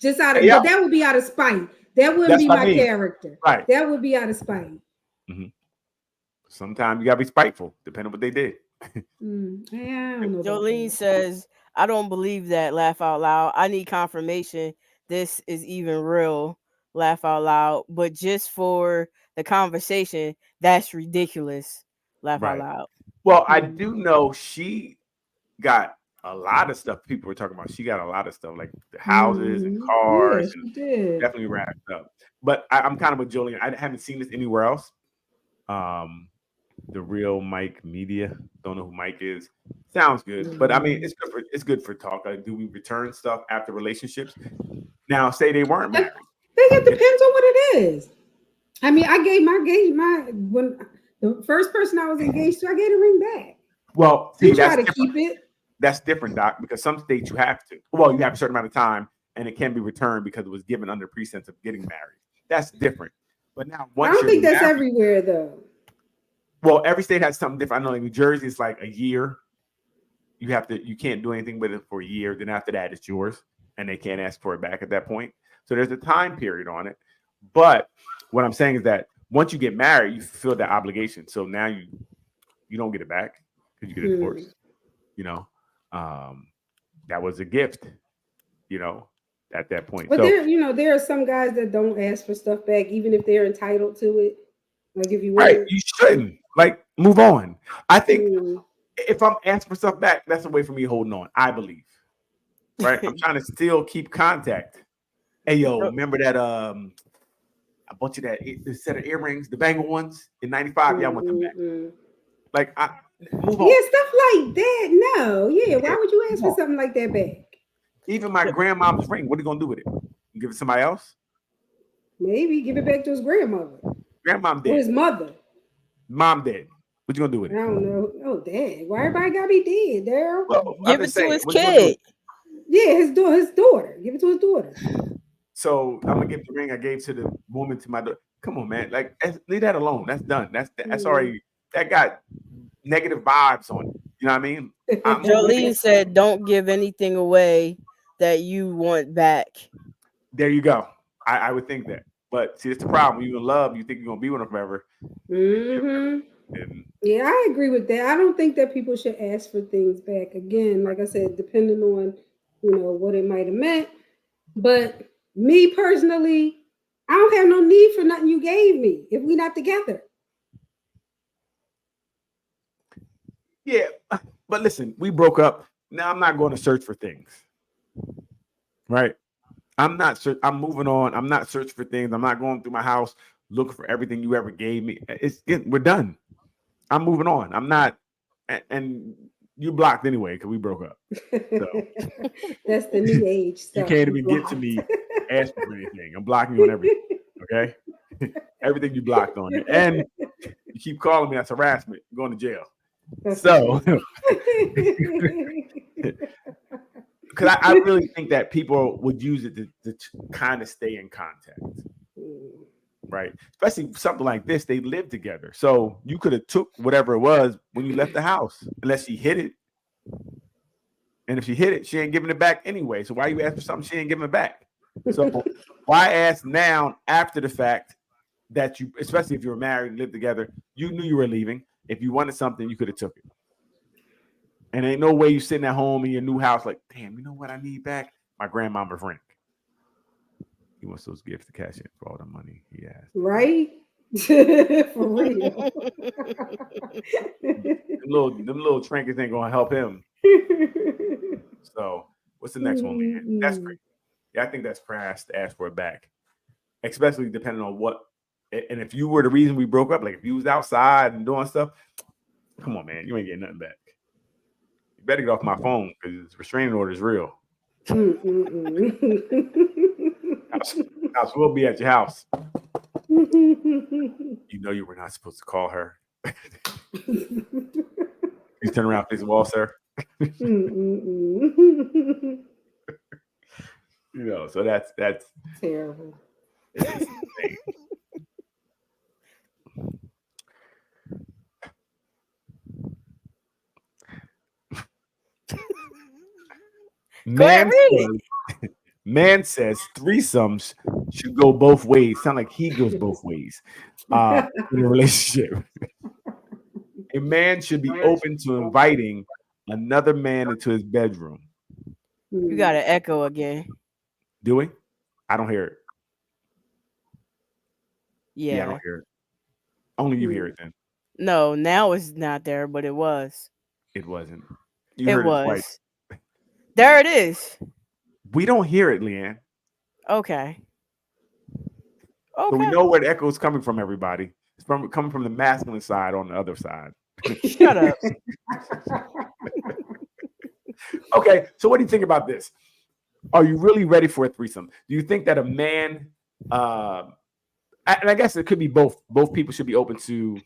Just out of but that would be out of spite. That wouldn't be my character. Right. That would be out of spite. Sometimes you gotta be spiteful, depending on what they did. Jolene says, I don't believe that. Laugh out loud. I need confirmation this is even real. Laugh out loud. But just for the conversation, that's ridiculous. Laugh out loud. Well, I do know she got a lot of stuff people were talking about. She got a lot of stuff like the houses and cars and definitely wrapped up. But I'm kind of with Jolene. I haven't seen this anywhere else. The Real Mike Media. Don't know who Mike is. Sounds good. But I mean, it's good for talk. Like, do we return stuff after relationships? Now, say they weren't married. It depends on what it is. I mean, I gave when the first person I was engaged to, I gave the ring back. Well, see, try to keep it. That's different, Doc, because some states you have to. Well, you have a certain amount of time and it can be returned because it was given under pretense of getting married. That's different. But now, I don't think that's everywhere, though. Well, every state has something different. I know, like New Jersey is like a year. You can't do anything with it for a year. Then after that, it's yours, and they can't ask for it back at that point. So there's a time period on it. But what I'm saying is that once you get married, you fulfill that obligation. So now you don't get it back because you get a divorce. You know, that was a gift. You know, at that point. But there are some guys that don't ask for stuff back, even if they're entitled to it. Like if you you shouldn't. Like, move on. I think if I'm asking for stuff back, that's a way for me holding on. I believe. Right? I'm trying to still keep contact. Hey, yo, remember that I bought you the set of earrings, the bangle ones in '95? Yeah, I want them back. Like, move on. Yeah, stuff like that. No, why would you ask for something like that back? Even my grandmom's ring. What are you gonna do with it? You give it to somebody else? Maybe give it back to his grandmother Grandmom or his dead. mother. Mom dead. What you gonna do with I it? don't know. Oh, dad. Why everybody gotta be dead, Daryl? Well, I'm Give it just to saying, his what you gonna do with kid. it? Yeah, his daughter. Give it to his daughter. So I'm gonna give the ring I gave to the woman to my daughter. Come on, man. Like, leave that alone. That's done. That's already, that got negative vibes on it. You know what I mean? I'm Jolene said, "Don't give anything away that you want back." There you go. I would think that. But see, it's the problem. When you're in love, you think you're gonna be with them forever. Mm-hmm. And Yeah, I agree with that. I don't think that people should ask for things back. Again, like I said, depending on what it might have meant. But me personally, I don't have no need for nothing you gave me if we're not together. yeah, but listen, we broke up. Now I'm not going to search for things. Right? I'm moving on. I'm not searching for things. I'm not going through my house looking for everything you ever gave me. We're done. I'm moving on. I'm not, and you blocked anyway because we broke up. So That's the new age you stuff. can't even get to me asking for anything. I'm blocking you on everything. Okay, everything you blocked on it, and you keep calling me. That's harassment. I'm going to jail. So, because I really think that people would use it to kind of stay in contact. Right, especially something like this. They live together, so you could have took whatever it was when you left the house, unless she hid it. And if she hid it, she ain't giving it back anyway. So why you ask for something she ain't giving it back? So why ask now after the fact that you, especially if you were married and lived together, you knew you were leaving. If you wanted something, you could have took it. And ain't no way you sitting at home in your new house like, damn, you know what I need back? My grandmama's ring. He wants those gifts to cash in for all the money he has. Right? For real. Them little trinkets ain't gonna help him. So what's the next one, man? That's crazy. Yeah, I think that's crass to ask for it back, especially depending on what. And if you were the reason we broke up, like if you was outside and doing stuff, come on, man, you ain't getting nothing back. You better get off my phone because restraining order is real. House will be at your house. You know you were not supposed to call her. You turn around, face the wall, sir. So that's terrible. It's insane. Man says threesomes should go both ways. Sound like he goes both ways in a relationship. A man should be open to inviting another man into his bedroom. You got an echo again. Do we? I don't hear it. Yeah, I don't hear it. Only you hear it then. No, now it's not there, but it was. It wasn't. You It heard was. it twice. There it is. We don't hear it, Leanne. Okay. So we know where the echo is coming from, everybody. It's coming from the masculine side on the other side. Shut up. Okay, so what do you think about this? Are you really ready for a threesome? Do you think that a man, and I guess it could be both people should be open to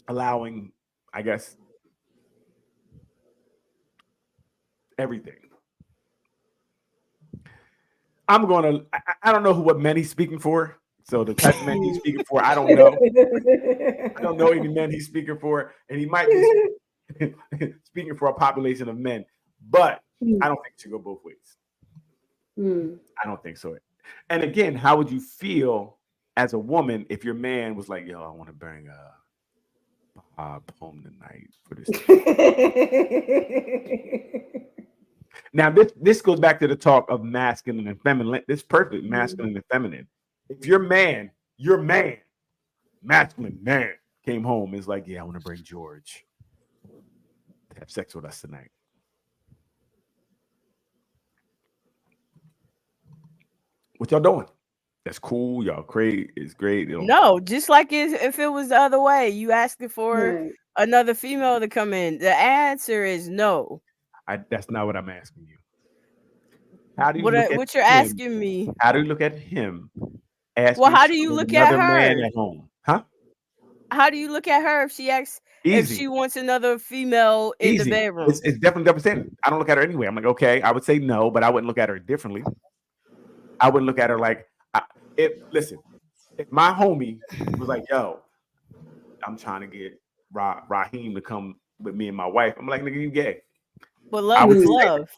allowing, I guess, everything. I don't know what men he's speaking for. So the type of men he's speaking for, I don't know. I don't know any men he's speaking for. And he might be speaking for a population of men. But I don't think it should go both ways. I don't think so. And again, how would you feel as a woman if your man was like, yo, I want to bring Bob home tonight for this? Now, this goes back to the talk of masculine and feminine. This perfect masculine and feminine. If your man, masculine man, came home and is like, yeah, I want to bring George to have sex with us tonight. What y'all doing? That's cool. Y'all great. It's great. No, just like if it was the other way, you asking for another female to come in. The answer is no. That's not what I'm asking you. How do you look at What you're him? asking me? How do you look at him? Asking Well, how do for you look at another man her? at home? Huh? How do you look at her if she asks if Easy. she wants another female in the Easy. bedroom? It's definitely double standard. I don't look at her anyway. I'm like, okay, I would say no, but I wouldn't look at her differently. I wouldn't look at her like, listen, if my homie was like, yo, I'm trying to get Raheem to come with me and my wife, I'm like, nigga, you gay. But I love would is say- love.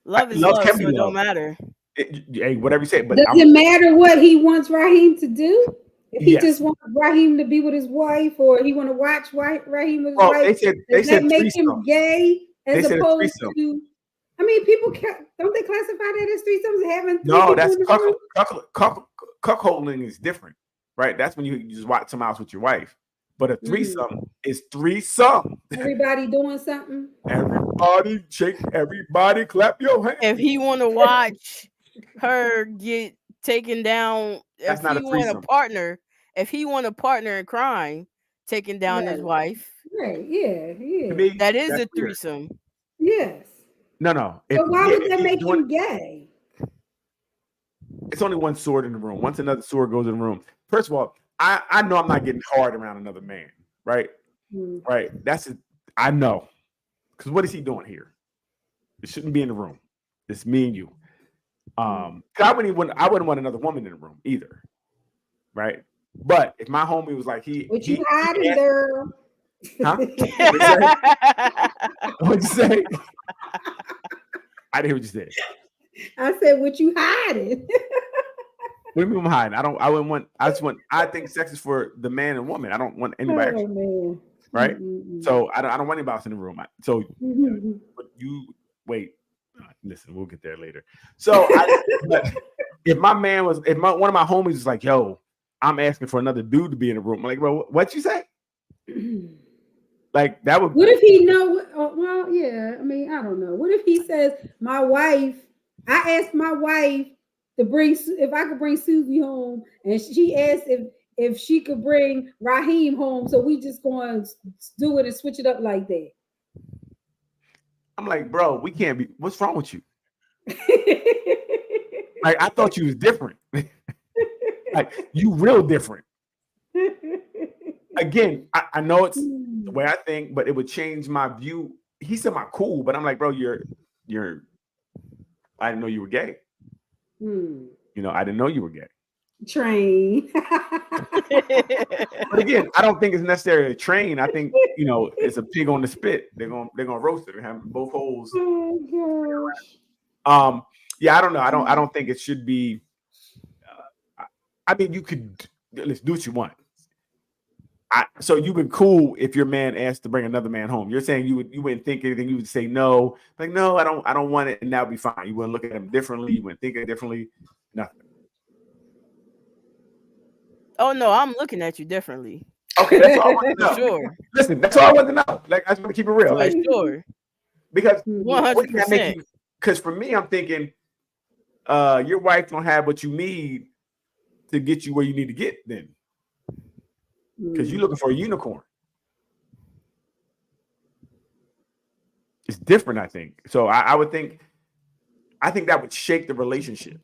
Love is Love love, can so be it don't love. matter. Hey, whatever you say, but Does it matter what he wants Raheem to do? If he Yes. just wants Raheem to be with his wife, or he want to watch Raheem with his well, wife, they does that said make him threesome. gay They as said a opposed threesome. to? I mean, people don't they classify that as threesomes? Having three No, people that's in the room? cuckolding is different, right? That's when you just watch some house with your wife. But a threesome is threesome. Everybody doing something. Everybody shake, everybody clap your hands. If he want to watch her get taken down, That's if not he a want threesome. a partner in crime, taking down his Right. wife, Right? Yeah. To me, that is that's a weird. threesome. Yes. No. So why would that he's make doing- him gay? It's only one sword in the room. Once another sword goes in the room, first of all, I know I'm not getting hard around another man, right? Hmm. Right. I know. Because what is he doing here? It shouldn't be in the room. It's me and you. 'Cause I wouldn't want another woman in the room either. Right. But if my homie was like What you hiding, girl? Huh? What'd you say? I didn't hear what you said. I said, what you hiding? What do you mean I'm hiding? I think sex is for the man and woman. I don't want anybody extra, man. right? Mm-mm. So I don't want anybody else in the room. So Mhm. but you wait. Listen, we'll get there later. So but if one of my homies is like, yo, I'm asking for another dude to be in the room. I'm like, bro, what you say? Like that would. What if he know? Well, yeah. I mean, I don't know. What if he says, "My wife"? I asked my wife to bring if I could bring Susie home, and she asked if she could bring Raheem home. So we just going to do it and switch it up like that. I'm like, bro, we can't be. What's wrong with you? Like I thought you was different. Like you real different. Again, I know it's the way I think, but it would change my view. He said my cool, but I'm like, bro, you're I didn't know you were gay. You know, I didn't know you were gay. Train. But again, I don't think it's necessarily a train. I think, you know, it's a pig on the spit. They're gonna roast it and have both holes. Oh gosh. Yeah, I don't know. I don't think it should be. I mean, you could let's do what you want. So you've been cool if your man asked to bring another man home. You're saying you wouldn't think anything. You would say no, like no, I don't want it, and that would be fine. You wouldn't look at him differently. You wouldn't think it differently. Nothing. Oh no, I'm looking at you differently. Okay, that's all I want to know. Sure, Listen, that's all I want to know. Like I just want to keep it real. for Like sure, because 100%. Because for me, I'm thinking, your wife don't have what you need to get you where you need to get. Then, because you're looking for a unicorn. It's different, I think. So I would think, I think that would shake the relationship.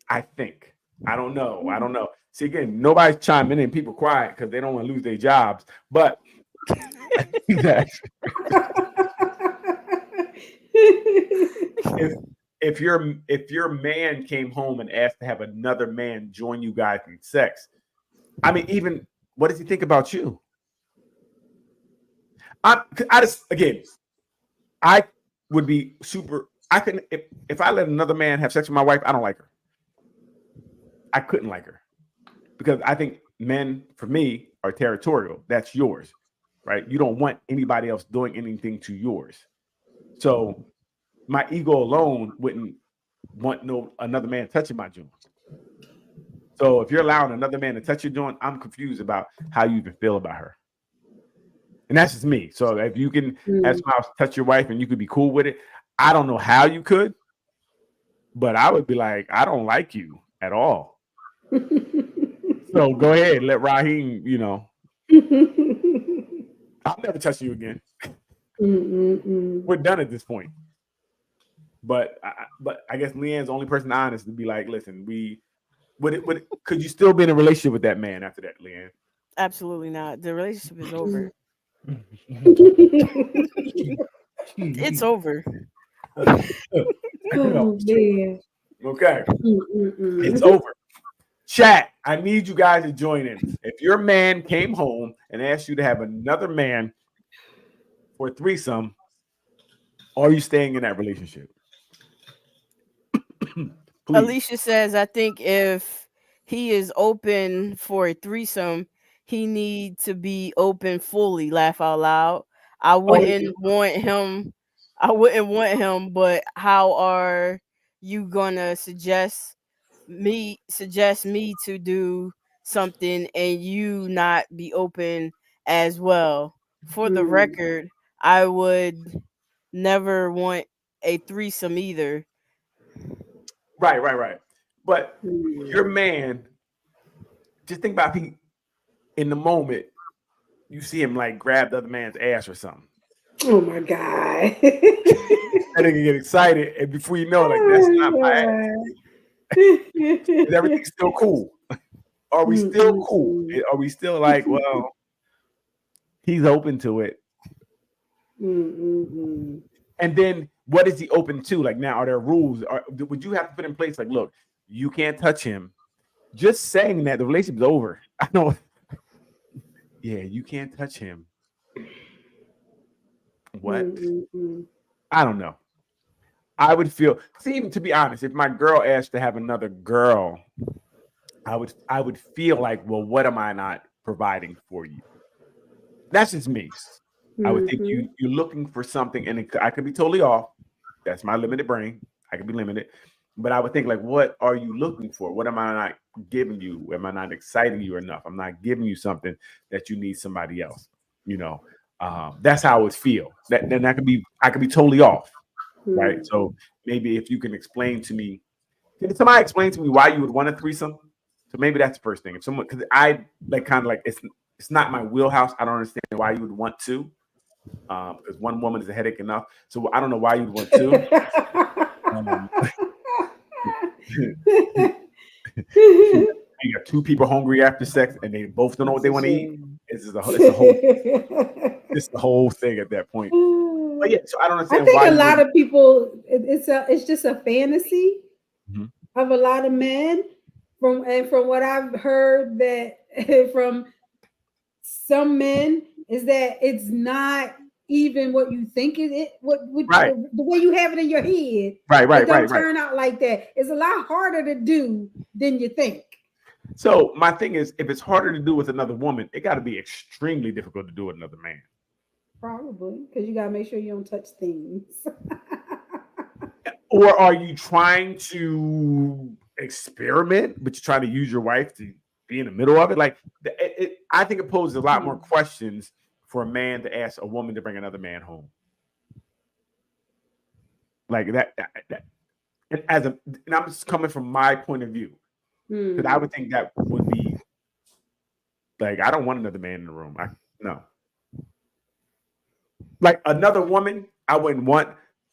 I think. I don't know. See, again, nobody's chiming in. People quiet because they don't want to lose their jobs. But I think that if your man came home and asked to have another man join you guys in sex, I mean, even what does he think about you? I would be super. I can if I let another man have sex with my wife, I don't like her. I couldn't like her because I think men, for me, are territorial. That's yours, right? You don't want anybody else doing anything to yours. So my ego alone wouldn't want another man touching my joint. So if you're allowing another man to touch your joint, I'm confused about how you even feel about her. And that's just me. So if you can, as spouse, touch your wife and you could be cool with it, I don't know how you could, but I would be like, I don't like you at all. So go ahead, let Raheem, I'll never touch you again. We're done at this point. But I guess Leanne's the only person honest to be like, listen, could you still be in a relationship with that man after that, Leanne? Absolutely not. The relationship is over. It's over. Oh man. Okay, it's over. Chat, I need you guys to join in. If your man came home and asked you to have another man for a threesome, are you staying in that relationship? Alicia says, I think if he is open for a threesome, he need to be open fully. Laugh out loud. I wouldn't want him. But how are you gonna suggest me to do something and you not be open as well? For the record, I would never want a threesome either. Right. But your man, just think about in the moment, you see him like grab the other man's ass or something. Oh my God. And they can get excited, and before you know, like, that's not my ass. Is everything still cool? Are we still cool? Are we still like, well, he's open to it? And then what is he open to? Like, now, are there rules? Would you have to put in place, like, look, you can't touch him? Just saying that the relationship's over. I know. Yeah, you can't touch him. What? I don't know. I would feel, see, to be honest, if my girl asked to have another girl, I would feel like, well, what am I not providing for you? That's just me. I would think you're looking for something, and I could be totally off. That's my limited brain. I could be limited. But I would think, like, what are you looking for? What am I not giving you? Am I not exciting you enough? I'm not giving you something that you need somebody else. You know, that's how I would feel. Then I could be totally off, right? So maybe if you can explain to me, can somebody explain to me why you would want a threesome? So maybe that's the first thing. If someone, because I like kind of like it's not my wheelhouse. I don't understand why you would want to, because one woman is a headache enough. So I don't know why you'd want two. You got two people hungry after sex, and they both don't know what they want to eat. It's the whole thing at that point. But yeah, so I don't understand. I think a lot of people, it's just a fantasy of a lot of men. From what I've heard that from some men is that it's not even what you think it the way you have it in your head. It don't turn out like that. It's a lot harder to do than you think. So my thing is, if it's harder to do with another woman, it got to be extremely difficult to do with another man. Probably, because you got to make sure you don't touch things. Or are you trying to experiment, but you're trying to use your wife to be in the middle of it? Like, I think it poses a lot more questions for a man to ask a woman to bring another man home. Like that and I'm just coming from my point of view. Because I would think that would be like, I don't want another man in the room. No. Like another woman, I wouldn't want,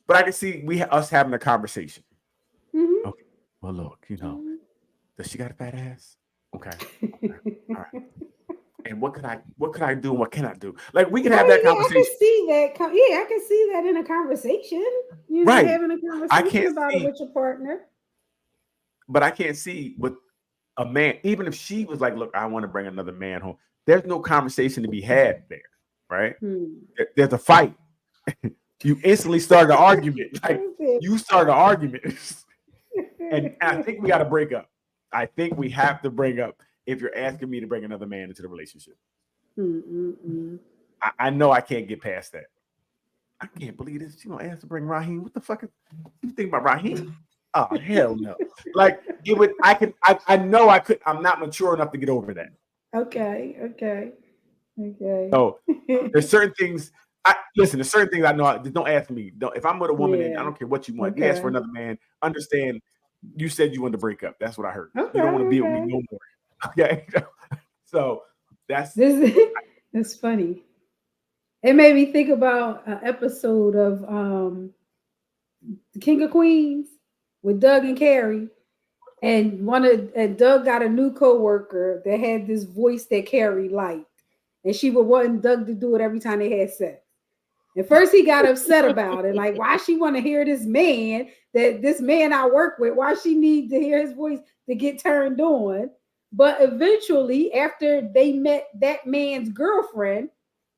but I can see us having a conversation. Okay. Well, look, does she got a fat ass? Okay. All right. And what could I do? And what can I do? Like, we can have that conversation. I can see that. I can see that in a conversation. Having a conversation about it with your partner. But I can't see with a man, even if she was like, look, I want to bring another man home. There's no conversation to be had there, right? There's a fight. You instantly start an argument. Like, you start an argument. And I think we got to break up. I think we have to break up if you're asking me to bring another man into the relationship. I know I can't get past that. I can't believe this. You asked to bring Raheem. What the fuck you think about Raheem? Oh, hell no. Like, I know I could. I'm not mature enough to get over that. Okay. So there's certain things. There's certain things I know. Don't ask me. If I'm with a woman, and I don't care what you want. Ask for another man. Understand. You said you wanted to break up. That's what I heard. You don't want to be with me no more. Okay. So that's funny. It made me think about an episode of The King of Queens with Doug and Carrie. And Doug got a new coworker that had this voice that Carrie liked. And she would want Doug to do it every time they had sex. At first he got upset about it. Like, why she want to hear this man I work with? Why she need to hear his voice to get turned on? But eventually, after they met that man's girlfriend,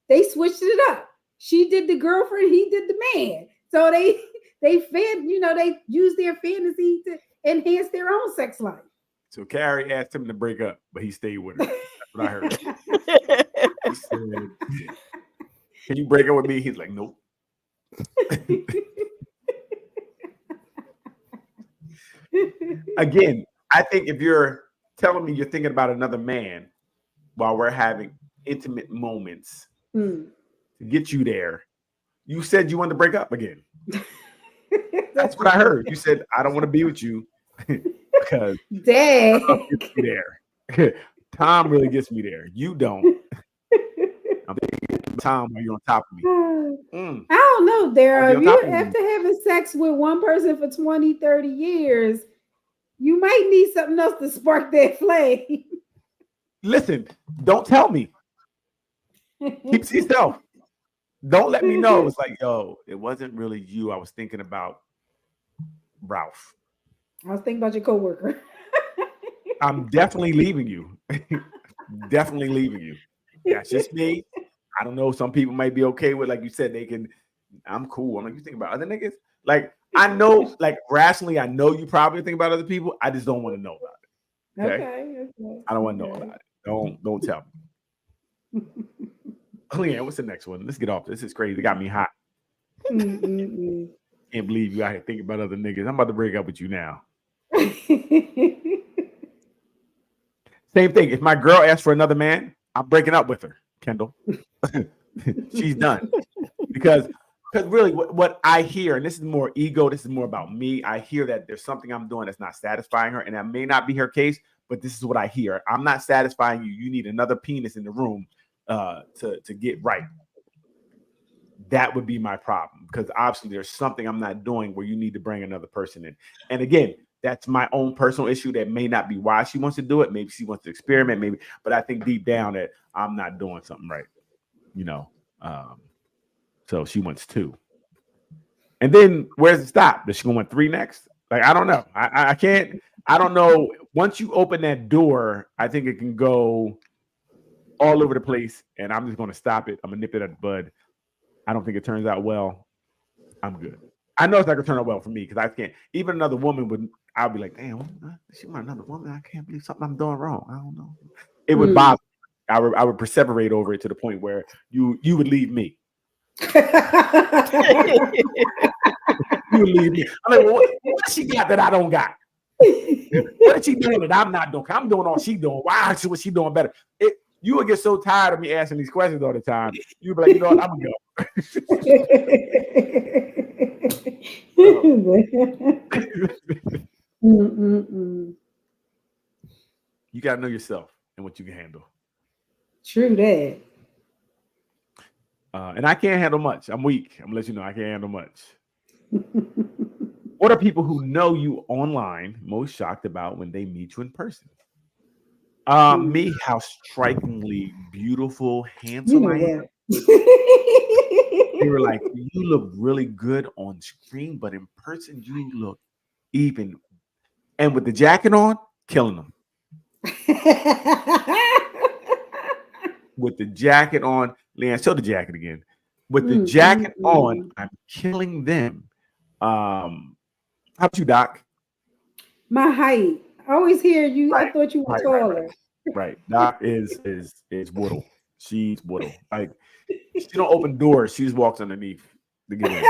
they switched it up. She did the girlfriend, he did the man. So they used their fantasy to enhance their own sex life. So Carrie asked him to break up, but he stayed with her. That's what I heard. He said, can you break up with me? He's like, nope. Again, I think if you're telling me you're thinking about another man while we're having intimate moments to get you there, you said you wanted to break up again. That's what I heard. You said, I don't want to be with you because Dang. gets me there. Tom really gets me there. You don't. I'm thinking Tom while you're on top of me. I don't know, Daryl. If you're you after having sex with one person for 20, 30 years, you might need something else to spark that flame. Listen, don't tell me. Keep to yourself. Don't let me know. It's like, yo, it wasn't really you. I was thinking about Ralph. I was thinking about your coworker. I'm definitely leaving you. Definitely leaving you. That's just me. I don't know. Some people might be okay with, like you said, they can. I'm cool. I'm like, you think about other niggas? Like, I know, like rationally, I know you probably think about other people. I just don't want to know about it. Okay. I don't want to know about it. Don't tell me. Leanne, what's the next one? Let's get off. This is crazy. It got me hot. Can't believe you out here thinking about other niggas. I'm about to break up with you now. Same thing. If my girl asks for another man, I'm breaking up with her, Kendall. She's done. Because really what I hear, and this is more ego, this is more about me. I hear that there's something I'm doing that's not satisfying her, and that may not be her case, but this is what I hear. I'm not satisfying you. You need another penis in the room to get right. That would be my problem, because obviously there's something I'm not doing where you need to bring another person in. And again, that's my own personal issue. That may not be why she wants to do it. Maybe she wants to experiment, maybe, but I think deep down that I'm not doing something right, you know. So she wants 2. And then where's it stop? Does she go want 3 next? Like, I don't know. I can't, I don't know. Once you open that door, I think it can go all over the place, and I'm just going to stop it. I'm going to nip it at the bud. I don't think it turns out well. I'm good. I know it's not going to turn out well for me, because I can't. Even another woman would, I'll be like, damn, she want another woman? I can't believe something I'm doing wrong. I don't know. It would bother me. I would perseverate over it to the point where you would leave me. You would leave me. I'm like, well, what she got that I don't got? What is she doing that I'm not doing? I'm doing all she doing. Why is what she doing better? You would get so tired of me asking these questions all the time. You'd be like, you know what? I'm gonna go. You gotta know yourself and what you can handle. True that. And I can't handle much. I'm weak. I'm gonna let you know I can't handle much. What are people who know you online most shocked about when they meet you in person? Me, how strikingly beautiful, handsome I am. They were like, you look really good on screen, but in person you look even. And with the jacket on, killing them. With the jacket on, Leanne, show the jacket again. With the jacket on, I'm killing them. How about you, Doc? My height. I always hear you. Right. I thought you were taller. Right. Doc is Woodle. She's Woodle. Like, she don't open doors. She just walks underneath to get in.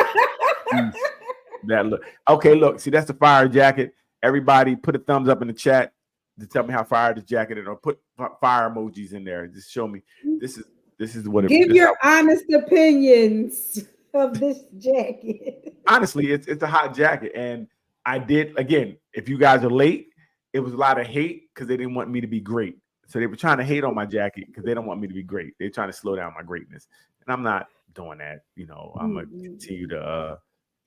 That look. Okay, look. See, that's the fire jacket. Everybody, put a thumbs up in the chat to tell me how fire this jacket is, or put fire emojis in there. Just show me. This is what it. Give your honest opinions of this jacket. Honestly, it's a hot jacket, and I did, again. If you guys are late, it was a lot of hate because they didn't want me to be great. So they were trying to hate on my jacket because they don't want me to be great. They're trying to slow down my greatness, and I'm not doing that. You know, I'm gonna continue to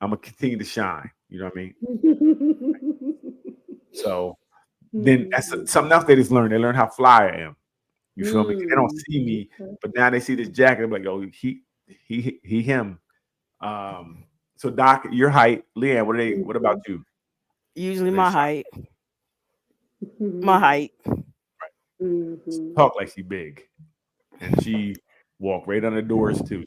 I'm gonna continue to shine. You know what I mean? So then that's something else they just learn. They learn how fly I am. You feel me? They don't see me, but now they see this jacket. I'm like, oh, he, him. So Doc, your height, Leanne. What about you? Usually my height. My height. Talk like she big, and she walk right on the doors too.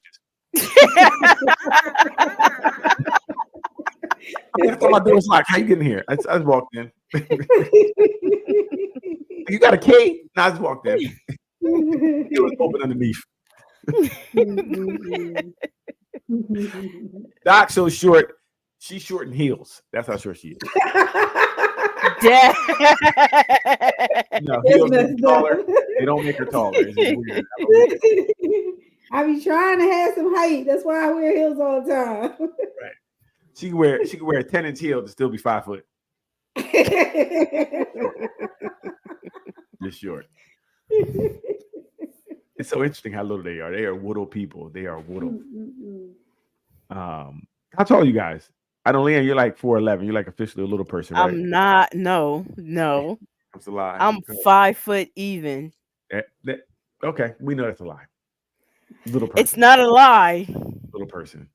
I thought my door's locked. How you getting here? I just walked in. You got a key? No, I just walked in. It was open underneath. Doc's so short. She's short in heels. That's how short she is. No, heels make her taller. They don't make her taller. It's just weird. I be trying to have some height. That's why I wear heels all the time. Right. She can wear a 10-inch heel to still be 5 foot. Just short. It's so interesting how little they are. They are little people. They are little. How tall are you guys? I know, Leanne, you're like 4'11". You're like officially a little person, right? I'm not. No. That's a lie. I'm 5 foot even. Okay, we know that's a lie. Little person. It's not a lie. Little person.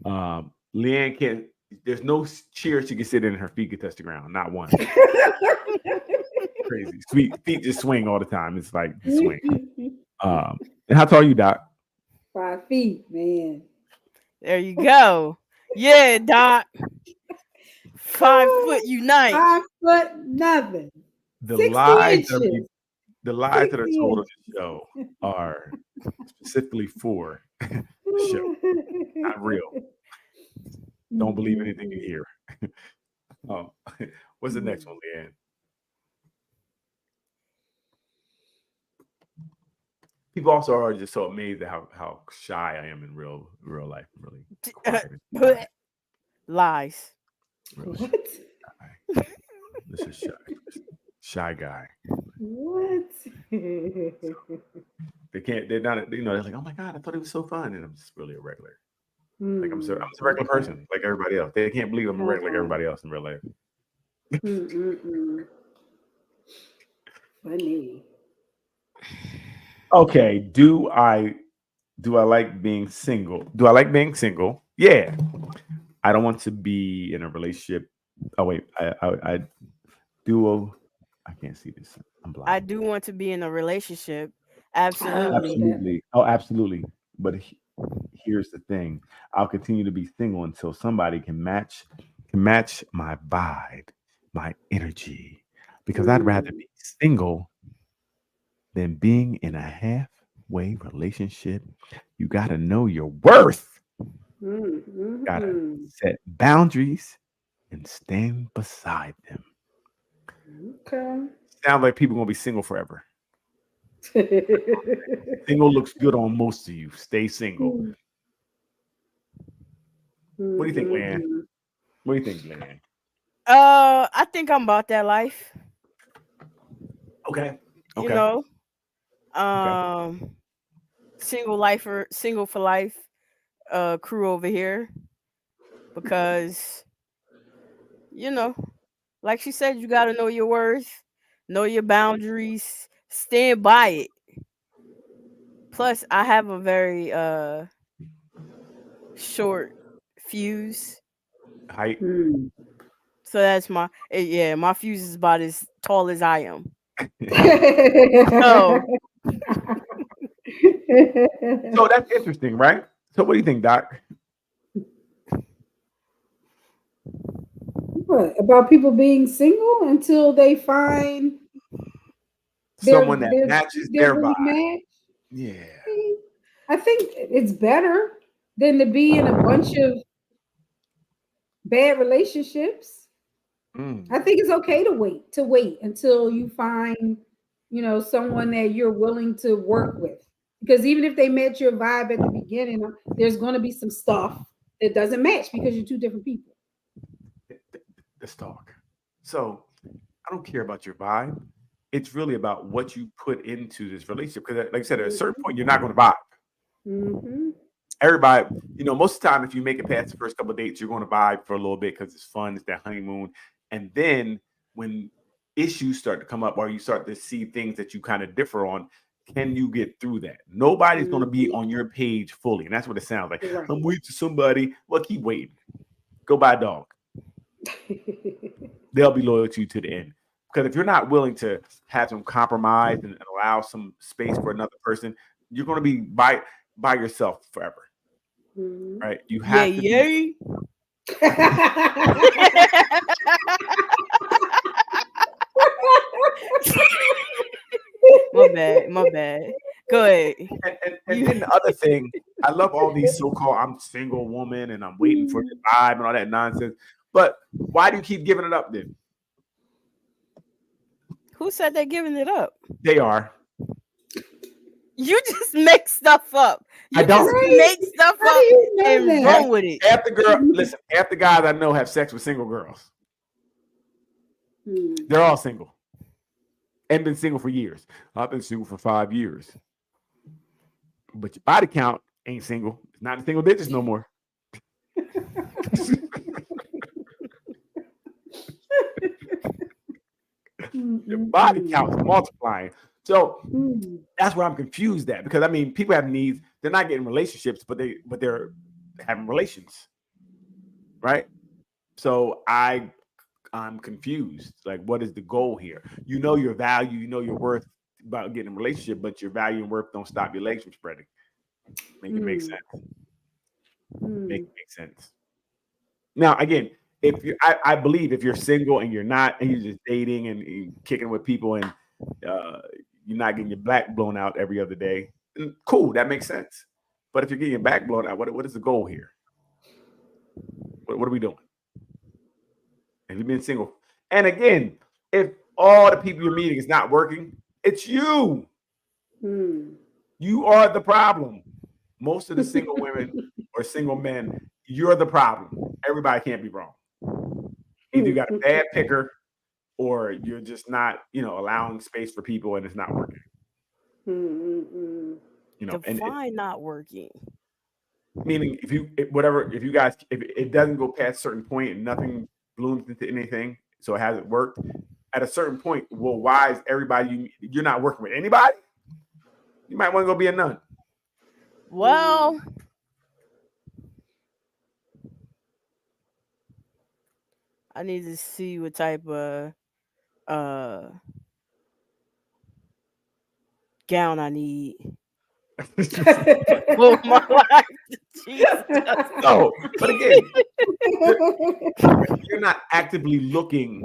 Leanne can't. There's no chair she can sit in. Her feet can touch the ground. Not one. Crazy. Sweet feet just swing all the time. It's like swing. And how tall are you, Doc? 5 feet, man. There you go. Yeah, Doc. 5 foot unite. 5 foot nothing. The 60 lies inches. that are told on the show are specifically for the show, not real. Don't believe anything you hear. What's the next one, Leanne? People also are just so amazed at how shy I am in real life. Really quiet. Lies. Really What? shy. This is shy guy. What? They can't. They're not. They're like, oh my god, I thought it was so fun, and I'm just really a regular. Like I'm a regular person, like everybody else. They can't believe I'm a regular like everybody else in real life. Funny. Okay, do I like being single? Do I like being single? Yeah. I don't want to be in a relationship. Oh wait, I can't see this. I'm blind. I do want to be in a relationship. Absolutely. Absolutely. Oh, absolutely. But here's the thing. I'll continue to be single until somebody can match my vibe, my energy. Because I'd rather be single than being in a halfway relationship. You got to know your worth. Got to set boundaries and stand beside them. Okay. Sounds like people going to be single forever. Single looks good on most of you. Stay single. What do you think, Leanne? What do you think, Leanne? I think I'm about that life. Okay. You know, single for life, crew over here, because like she said, you got to know your worth, know your boundaries, stand by it. Plus, I have a very short fuse. Height. So that's my fuse is about as tall as I am. So that's interesting, right? So what do you think, Doc? What about people being single until they find someone that matches their vibe? Match? Yeah. I think it's better than to be in a bunch of bad relationships. I think it's okay to wait until you find, someone that you're willing to work with. Because even if they met your vibe at the beginning, there's going to be some stuff that doesn't match because you're two different people. Let's talk. So I don't care about your vibe. It's really about what you put into this relationship. Because like I said, at a certain point, you're not going to vibe. everybody, most of the time, if you make it past the first couple of dates, you're going to vibe for a little bit because it's fun. It's that honeymoon. And then when issues start to come up or you start to see things that you kind of differ on, can you get through that? Nobody's going to be on your page fully. And that's what it sounds like. Right. I'm waiting for somebody. Well, keep waiting. Go buy a dog. They'll be loyal to you to the end. Because if you're not willing to have some compromise and allow some space for another person, you're going to be by yourself forever. Right? You have to yay. My bad. Go ahead. And then the other thing, I love all these so-called I'm single woman and I'm waiting for the vibe and all that nonsense. But why do you keep giving it up then? Who said they're giving it up? They are. You just make stuff up. I don't make stuff How up do you know and that? run with it. Half the guys I know have sex with single girls. They're all single. And been single for years. I've been single for 5 years. But your body count ain't single. It's not in single digits no more. Your body count is multiplying. So that's where I'm confused at, because I mean, people have needs. They're not getting relationships, but they're having relations, right? So I'm confused. Like, what is the goal here? You know your value, you know your worth about getting a relationship, but your value and worth don't stop your legs from spreading. Make it make sense. Make it make sense. Now, again, I believe if you're single and you're just dating and you're kicking with people and you're not getting your back blown out every other day, cool, that makes sense. But if you're getting your back blown out, what is the goal here? What are we doing? Have you been single? And again, if all the people you're meeting is not working, it's you. You are the problem. Most of the single women or single men, you're the problem. Everybody can't be wrong. Either you got a bad picker or you're just not, allowing space for people and it's not working. Define not working. Meaning if it doesn't go past a certain point and nothing blooms into anything, so it hasn't worked. At a certain point, well, why is everybody you're not working with anybody? You might want to go be a nun. Well, I need to see what type of gown I need for my life. Jesus. No, but again, you're not actively looking,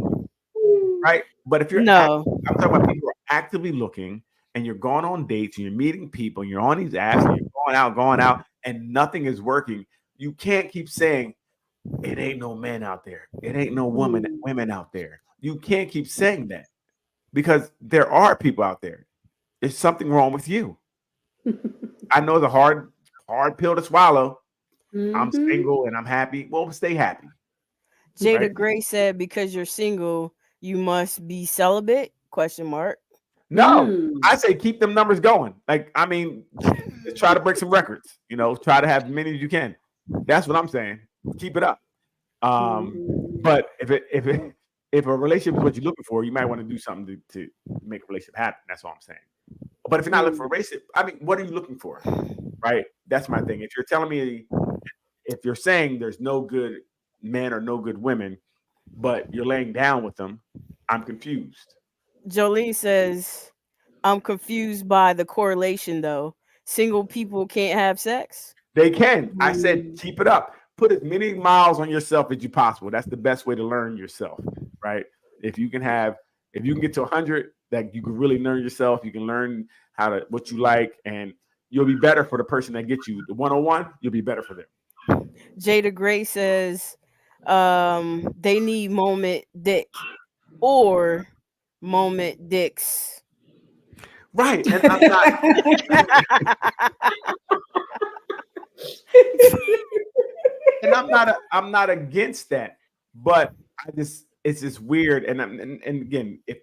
right? But if you're I'm talking about people who are actively looking and you're going on dates and you're meeting people and you're on these apps and you're going out and nothing is working, you can't keep saying it ain't no men out there. It ain't no women out there. You can't keep saying that because there are people out there. There's something wrong with you. I know it's a hard pill to swallow. I'm single and I'm happy. Well, stay happy. Jada Gray said, because you're single, you must be celibate? ? No, I say keep them numbers going. Like, I mean, just try to break some records. Try to have as many as you can. That's what I'm saying. Keep it up. But if a relationship is what you're looking for, you might want to do something to make a relationship happen. That's all I'm saying. But if you're not looking for a relationship, I mean, what are you looking for? Right? That's my thing. If you're telling me, if you're saying there's no good men or no good women, but you're laying down with them, I'm confused. Jolene says, I'm confused by the correlation, though. Single people can't have sex? They can. I said, keep it up. Put as many miles on yourself as you possible. That's the best way to learn yourself, right? If you can get to 100, that you can really learn yourself. You can learn what you like, and you'll be better for the person that gets you the 101. You'll be better for them. Jada Gray says, they need moment dick or moment dicks. Right. And I'm not I'm not against that, but it's just weird. And again, if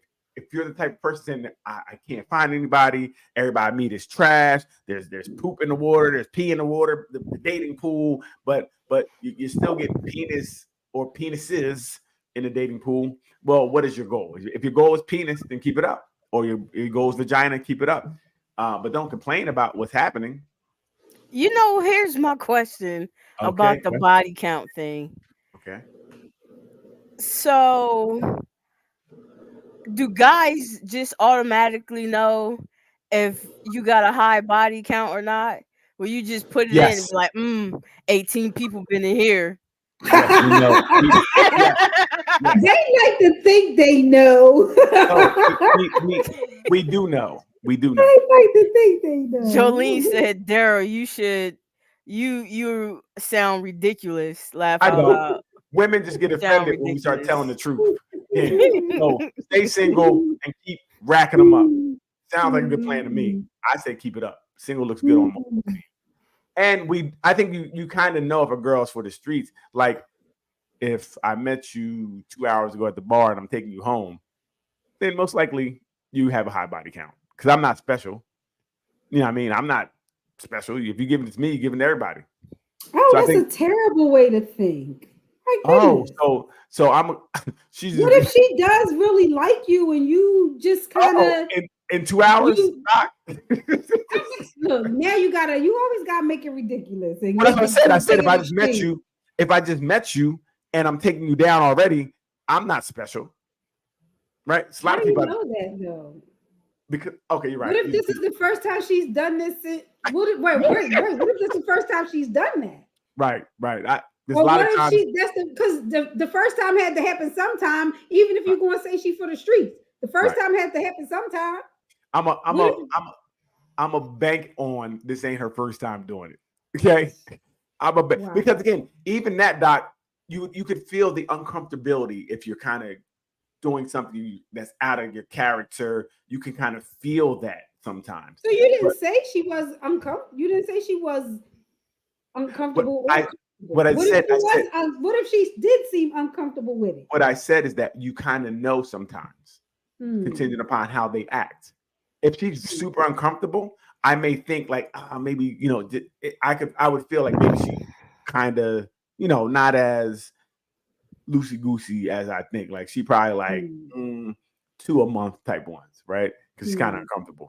you're the type of person that I can't find anybody, everybody I meet is trash. There's poop in the water, there's pee in the water, the dating pool, but you still get penis or penises in the dating pool. Well, what is your goal? If your goal is penis, then keep it up, or your goal is vagina, keep it up. But don't complain about what's happening. You know, here's my question about the body count thing. Okay. So, do guys just automatically know if you got a high body count or not? Will you just put it in and be like, 18 people been in here? Yes, we know. They like to think they know. We do know. We do They know. like to think they know. Jolene said, Daryl, you sound ridiculous. Laugh I out don't. loud. Women just get Sound offended when we start ridiculous. telling the truth. Yeah. So stay single and keep racking them up. Sounds like a good plan to me. I say keep it up. Single looks good on me. And I think you kind of know if a girl's for the streets. Like if I met you 2 hours ago at the bar and I'm taking you home, then most likely you have a high body count. Because I'm not special. You know what I mean? I'm not special. If you give it to me, you give it to everybody. Oh, So I that's think- a terrible way to think. My Oh, goodness. so I'm she's What if she does really like you and you just kind of in 2 hours? look, now you always gotta make it ridiculous. And Well, that's what I said. make I it said extreme. if I just met you and I'm taking you down already, I'm not special. Right? It's a lot How of do you people know that though? because okay, you're right. What if this is the first time she's done this? What if this is the first time she's done that? Right. There's Or a lot what of if times. because the first time had to happen sometime, even if you're going to say she for the streets. The first time had to happen sometime. I'm a bank on this ain't her first time doing it. Okay. Wow. Because again, even that, Doc, you could feel the uncomfortability if you're kind of doing something that's out of your character. You can kind of feel that sometimes. So you didn't say she was uncomfortable. You didn't say she was uncomfortable. What if she did seem uncomfortable with it? What I said is that you kind of know sometimes, contingent upon how they act. If she's super uncomfortable, I may think like maybe I would feel like maybe she kind of not as loosey goosey as I think. Like she probably like 2 a month type ones, right? Because she's kind of uncomfortable.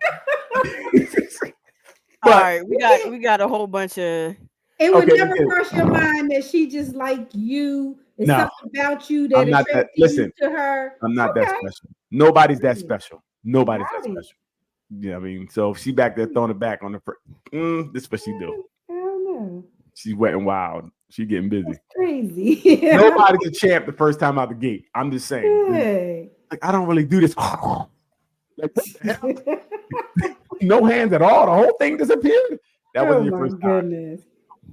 All right, we got a whole bunch of. It would never cross your mind that she just like you. It's something about you that attracted you to her. I'm not that special. Nobody's that special. Nobody's that special. You know what I mean? So if she back there throwing it back on the this is what she do. I don't know. She's wet and wild. She getting busy. That's crazy. Nobody's a champ the first time out the gate. I'm just saying. Hey. Like I don't really do this. Like, what the hell? No hands at all. The whole thing disappeared. That wasn't your first time.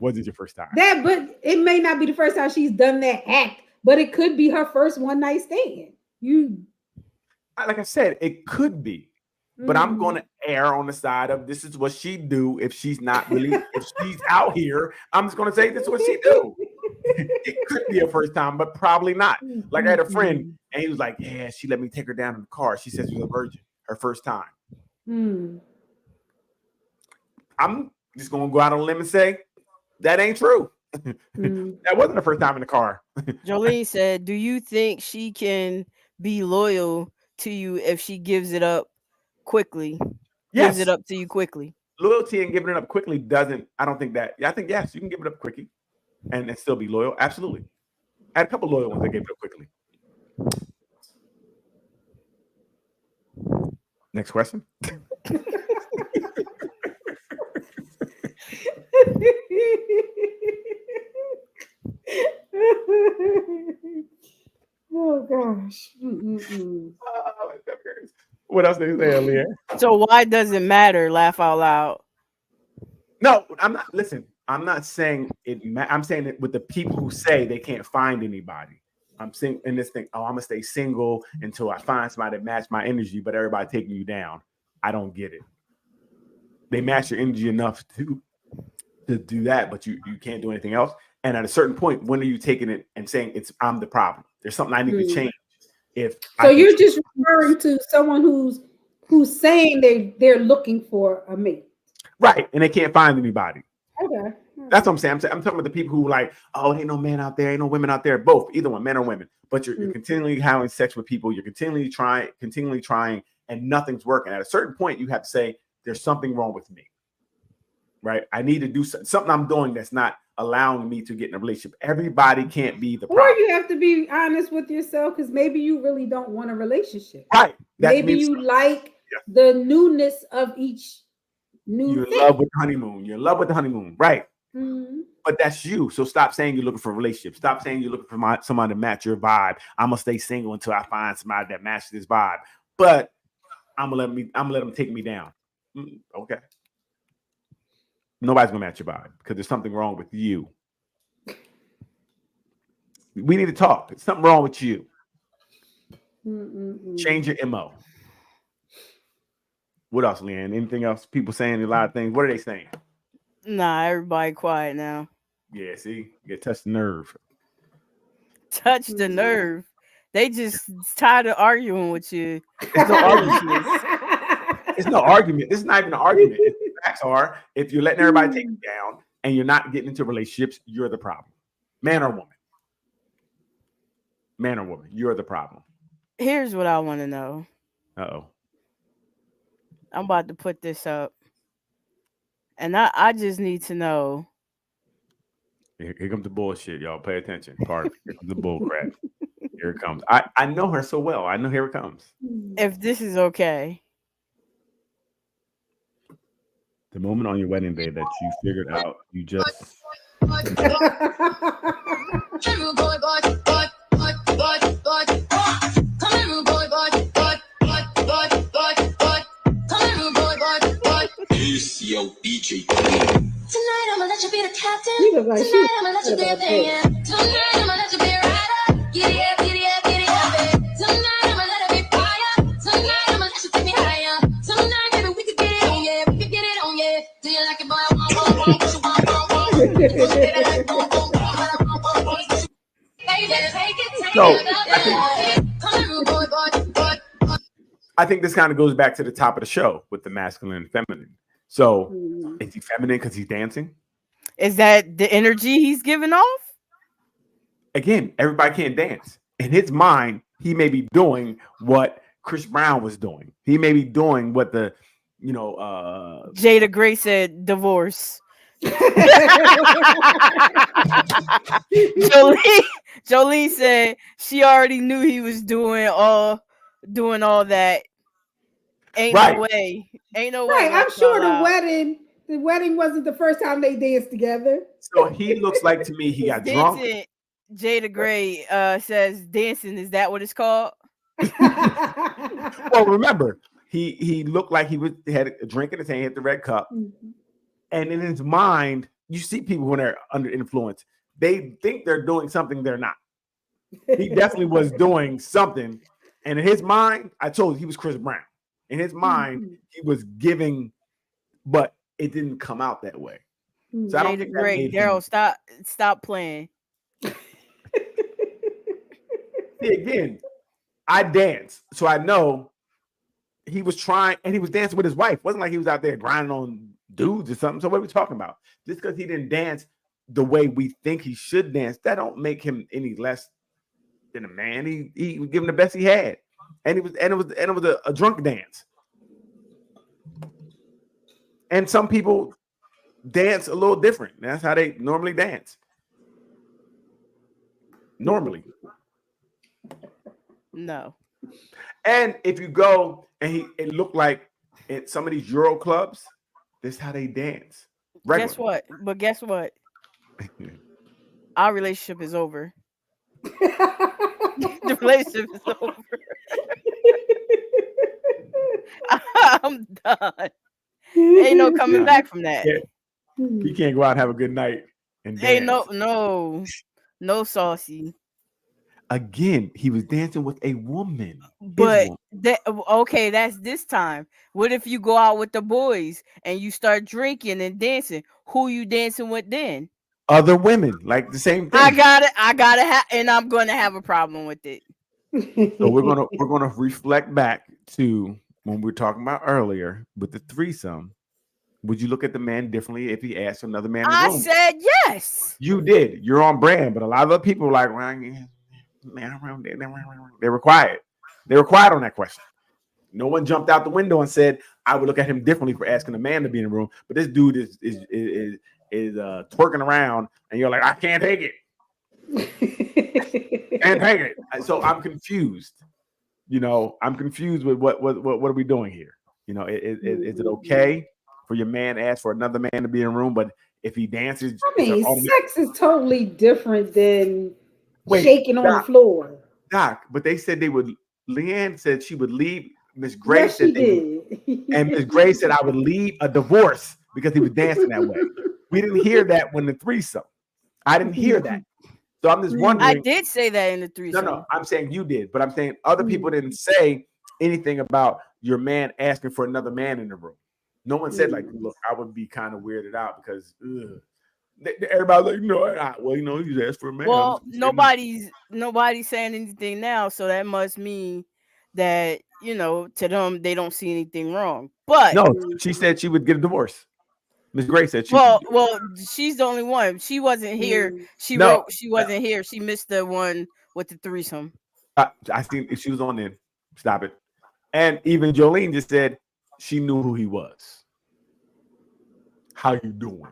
Was it your first time? But it may not be the first time she's done that act, but it could be her first one night stand. Like I said, it could be. But I'm going to err on the side of this is what she do if she's not really, if she's out here, I'm just going to say this is what she do. It could be her first time, but probably not. Like I had a friend and he was like, yeah, she let me take her down in the car. She said she was a virgin, her first time. I'm just going to go out on a limb and say that ain't true. That wasn't the first time in the car. Jolene said, do you think she can be loyal to you if she gives it up quickly? Yes. Gives it up to you quickly. Loyalty and giving it up quickly doesn't, I don't think that, I think, yes, you can give it up quickly and still be loyal. Absolutely. I had a couple loyal ones that gave it up quickly. Next question. Oh gosh. What else did they say, Leah? So why does it matter? Laugh out loud. No, I'm not. Listen, I'm not saying it. I'm saying it with the people who say they can't find anybody. I'm saying in this thing. Oh, I'm gonna stay single until I find somebody that match my energy. But everybody taking you down. I don't get it. They match your energy enough to do that, but you can't do anything else. And at a certain point, when are you taking it and saying I'm the problem? There's something I need to change. if So you're just referring to someone who's saying they're looking for a mate. right, and they can't find anybody. Okay. That's what I'm saying. I'm talking about the people who like, oh, ain't no men out there, ain't no women out there. Both, either one, men or women. But you're continually having sex with people. You're continually trying, and nothing's working. At a certain point, you have to say, there's something wrong with me. Right? I need to do something I'm doing that's not allowing me to get in a relationship. Everybody can't be the problem. Or you have to be honest with yourself because maybe you really don't want a relationship. Right. Maybe you like the newness of each new You're thing. in love with the honeymoon. You're in love with the honeymoon. Right. Mm-hmm. But that's you. So stop saying you're looking for a relationship. Stop saying you're looking for somebody to match your vibe. I'm gonna stay single until I find somebody that matches this vibe. But I'm gonna let them take me down. Okay. Nobody's gonna match your vibe because there's something wrong with you. We need to talk. There's something wrong with you. Change your MO. What else, Leanne? Anything else? People saying a lot of things. What are they saying? Nah, everybody quiet now. Yeah, see, you touch the nerve. Touch the nerve. They just tired of arguing with you. It's no argument. It's no argument. This is not even an argument. The facts are, if you're letting everybody take you down and you're not getting into relationships, you're the problem. Man or woman. Man or woman, you're the problem. Here's what I want to know. Uh-oh. I'm about to put this up. And I just need to know. Here comes the bullshit, y'all. Pay attention. Pardon. Here comes the bull crap. Here it comes. I know her so well. I know here it comes. If this is okay. The moment on your wedding day that you figured out you just Tonight I'ma let you be the captain. You look like Tonight I'ma let you be a opinion. Tonight I'ma let you be a rider. Giddy up, giddy up, giddy up, babe. Tonight I'ma let it be fire. Tonight I'ma let you take me higher. Tonight, baby, we could get it on, yeah. We could get it on, yeah. Do you like it, boy? What you want? You gon' get it like boom, boom, boom. Baby, take it, take it. Come here, rude boy, boy. I think this kind of goes back to the top of the show with the masculine and feminine. So is he feminine because he's dancing? Is that the energy he's giving off? Again, everybody can't dance. In his mind, he may be doing what Chris Brown was doing. He may be doing what the, Jada Gray said divorce. Jolie said she already knew he was doing all that. Ain't Right. no way. Ain't no way. Right. I'm that's sure allowed. the wedding wasn't the first time they danced together. So he looks like to me he got drunk. Dancing, Jada Gray says dancing. Is that what it's called? Well, remember, he looked like he had a drink in his hand, hit the red cup. And in his mind, you see people when they're under influence, they think they're doing something they're not. He definitely was doing something. And in his mind, I told you he was Chris Brown. In his mind, he was giving, but it didn't come out that way. So I don't think that Great, made him- Daryl, stop playing. See, again, I dance, so I know he was trying, and he was dancing with his wife. It wasn't like he was out there grinding on dudes or something. So what are we talking about? Just because he didn't dance the way we think he should dance, that don't make him any less than a man. He was giving the best he had, and it was a drunk dance. And some people dance a little different. That's how they normally dance. Normally. No. And if you go and it looked like in some of these Euro clubs, this is how they dance. Guess what? But guess what? Our relationship is over. The relationship is over. I'm done. Ain't no coming back from that. Yeah. You can't go out and have a good night and dance. Ain't no saucy. Again, he was dancing with a woman. But okay, that's this time. What if you go out with the boys and you start drinking and dancing? Who you dancing with then? Other women, like the same thing. I gotta have, and I'm gonna have a problem with it. So we're gonna reflect back to when we were talking about earlier with the threesome. Would you look at the man differently if he asked another man in the I room? said yes. You did. You're on brand, but a lot of other people were like, well, they were quiet. They were quiet on that question. No one jumped out the window and said, I would look at him differently for asking a man to be in the room. But this dude is twerking around, and you're like, I can't take it. Can't take it. So I'm confused. You know, I'm confused with what are we doing here? You know, is it okay for your man to ask for another man to be in the room, but if he dances, I mean, sex is totally different than shaking on the floor. Doc, but they said they would. Leanne said she would leave. Miss Gray Yes, said she did. and Miss Gray said I would leave a divorce because he was dancing that way. We didn't hear that when the threesome. I didn't hear that. So I'm just wondering. I did say that in the threesome. No, I'm saying you did, but I'm saying other people didn't say anything about your man asking for another man in the room. No one said like, look, I would be kind of weirded out because everybody's like, well, he's asked for a man. Well, nobody's saying anything now, so that must mean that to them they don't see anything wrong. But no, she said she would get a divorce. Miss Gray said she. Well, she's the only one. She wasn't here. She wasn't here. She missed the one with the threesome. I think she was on there. Stop it. And even Jolene just said she knew who he was. How you doing?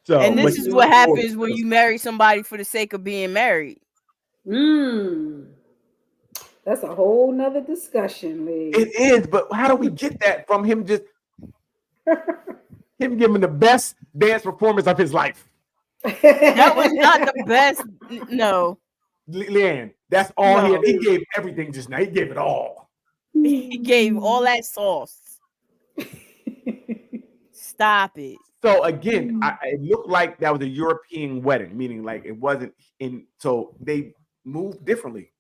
So, and this is what happens when you marry somebody for the sake of being married. That's a whole nother discussion, Lee. It is, but how do we get that from him? Just him giving the best dance performance of his life. That was not the best. No, Leanne, that's all he gave everything just now. He gave it all. He gave all that sauce. Stop it. So again, it looked like that was a European wedding, meaning like it wasn't in. So they moved differently.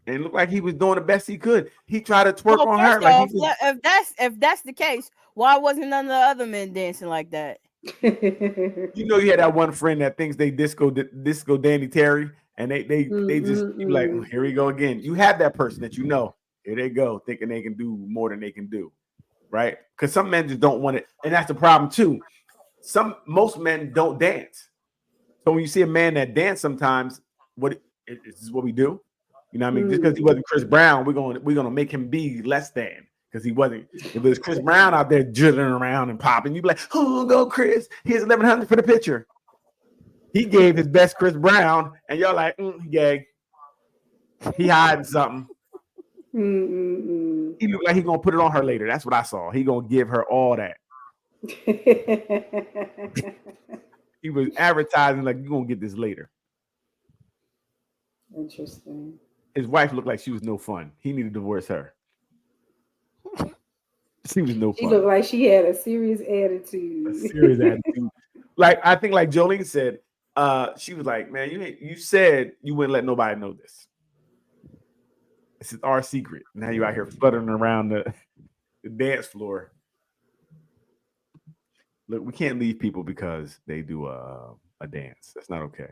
And it looked like he was doing the best he could. He tried to twerk on her. Like if that's the case, why wasn't none of the other men dancing like that? You had that one friend that thinks they disco Danny Terry, and they just you like, here we go again. You have that person that here they go, thinking they can do more than they can do, right? Because some men just don't want it, and that's the problem too. Most men don't dance. So when you see a man that dance, sometimes is this what we do? You know what I mean? Just because he wasn't Chris Brown, we're gonna make him be less than because he wasn't. If it was Chris Brown out there jittering around and popping, you'd be like, "Oh, go Chris! Here's 1,100 for the picture." He gave his best Chris Brown, and y'all like, he gay. He hiding something. He looked like he gonna put it on her later. That's what I saw. He gonna give her all that. He was advertising like you gonna get this later. Interesting. His wife looked like she was no fun. He needed to divorce her. She was no fun. She looked like she had a serious attitude. Like I think, like Jolene said, she was like, "Man, you said you wouldn't let nobody know this. This is our secret. Now you out here fluttering around the dance floor. Look, we can't leave people because they do a dance. That's not okay."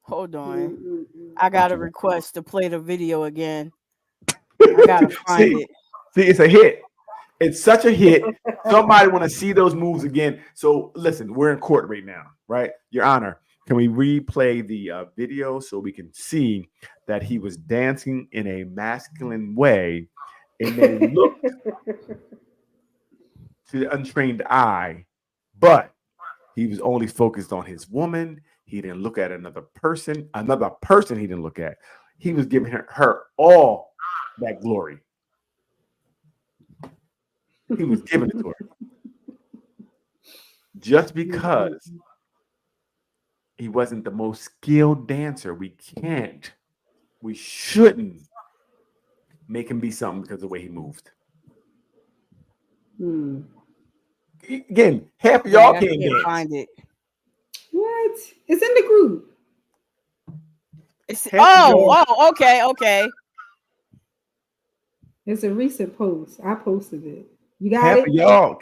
Hold on. I got a request to play the video again. I gotta find it. See, it's a hit. It's such a hit. Somebody want to see those moves again. So listen, we're in court right now, right? Your Honor, can we replay the video so we can see that he was dancing in a masculine way and they looked to the untrained eye, but he was only focused on his woman. He didn't look at another person he didn't look at. He was giving her all that glory. He was giving it to her. Just because he wasn't the most skilled dancer, we shouldn't make him be something because of the way he moved. Again, half of y'all can't dance. Find it. What? It's in the group. Okay. It's a recent post. I posted it. You got Half it? of y'all.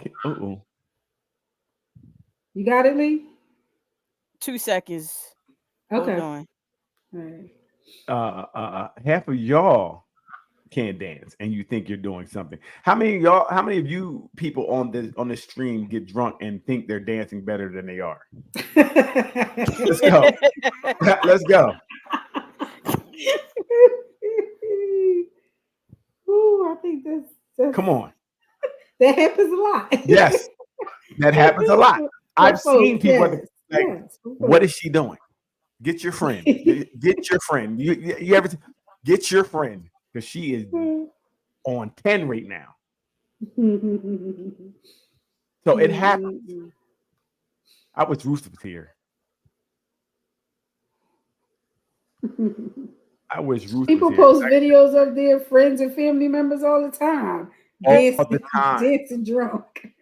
You got it, Lee? 2 seconds. Hold Okay. on. All right. Half of y'all can't dance, and you think you're doing something. How many of you people on this stream get drunk and think they're dancing better than they are? Let's go. Let's go. Ooh, I think that's Come on. that happens a lot. Yes, that happens a lot. I've seen people like, yes, what is she doing? Get your friend. Get your friend. You ever get your friend, because she is on 10 right now. So it happens. I wish Rooster was here. I wish Rooster People was here. post videos of their friends and family members all the time. All the time. Dancing drunk.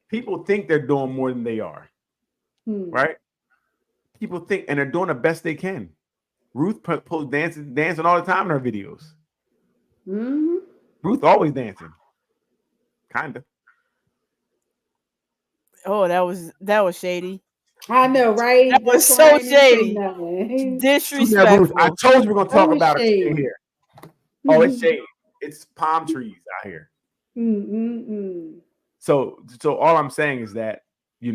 People think they're doing more than they are. Right? People think, and they're doing the best they can. Ruth posts dancing all the time in her videos. Mm-hmm. Ruth always dancing. Kind of. Oh, that was shady. I know, right? That was That's why so I didn't say shady. nothing. Disrespectful. I told you we're gonna talk Always about it shade. in here. Oh, it's shade. It's palm trees out here. So all I'm saying is that, you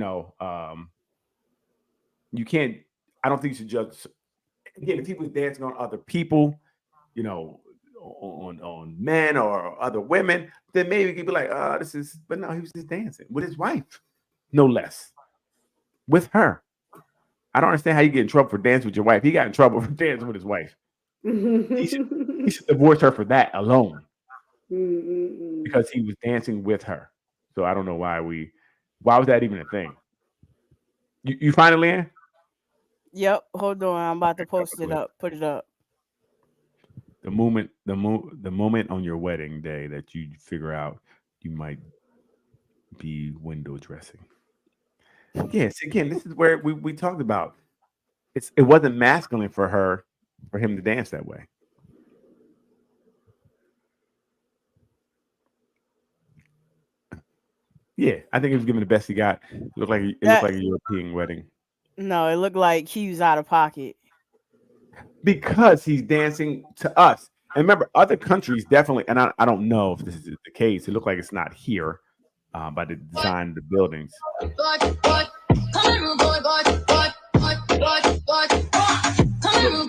can't. I don't think you should judge. Again, if he was dancing on other people, on men or other women, then maybe you could be like, this is. But no, he was just dancing with his wife, no less, with her. I don't understand how you get in trouble for dancing with your wife. He got in trouble for dancing with his wife. He should divorce her for that alone, because he was dancing with her. So I don't know why was that even a thing? You find it, Leanne? Yep. Hold on. I'm about to post it up. Put it up. The moment on your wedding day that you figure out you might be window dressing. Yes, again, this is where we talked about it wasn't masculine for him to dance that way. Yeah, I think he was giving the best he got. It looked like a European wedding. No, it looked like he was out of pocket. Because he's dancing to us. And remember, other countries definitely, and I don't know if this is the case. It looked like it's not here by the design of the buildings.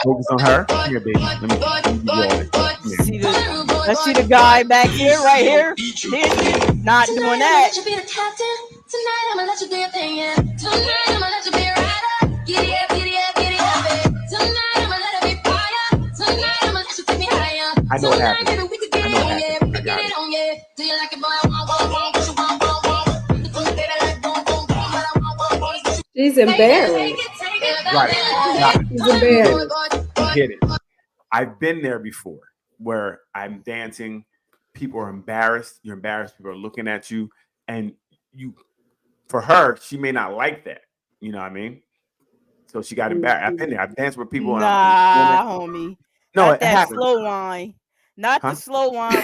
Focus on her. Here, baby. Let me I see the guy back here, right here. Not doing that. Tonight I'ma let you do your thing, yeah. Tonight I'ma let you be a rider. Giddy up, giddy up, giddy up, babe. Tonight I'ma let it be fire. Tonight I'ma let you take me higher. I know what happened. Tonight, baby, we could get it on, yeah. We could get it on, yeah. Do you like it, boy? What you want, She's embarrassed. Right. She's embarrassed. Get it. I've been there before where I'm dancing. People are embarrassed. You're embarrassed. People are looking at you. And for her, she may not like that. You know what I mean? So she got embarrassed. I've been there. I've danced with people. Homie. No, not it that happens. slow wine. Not the slow wine.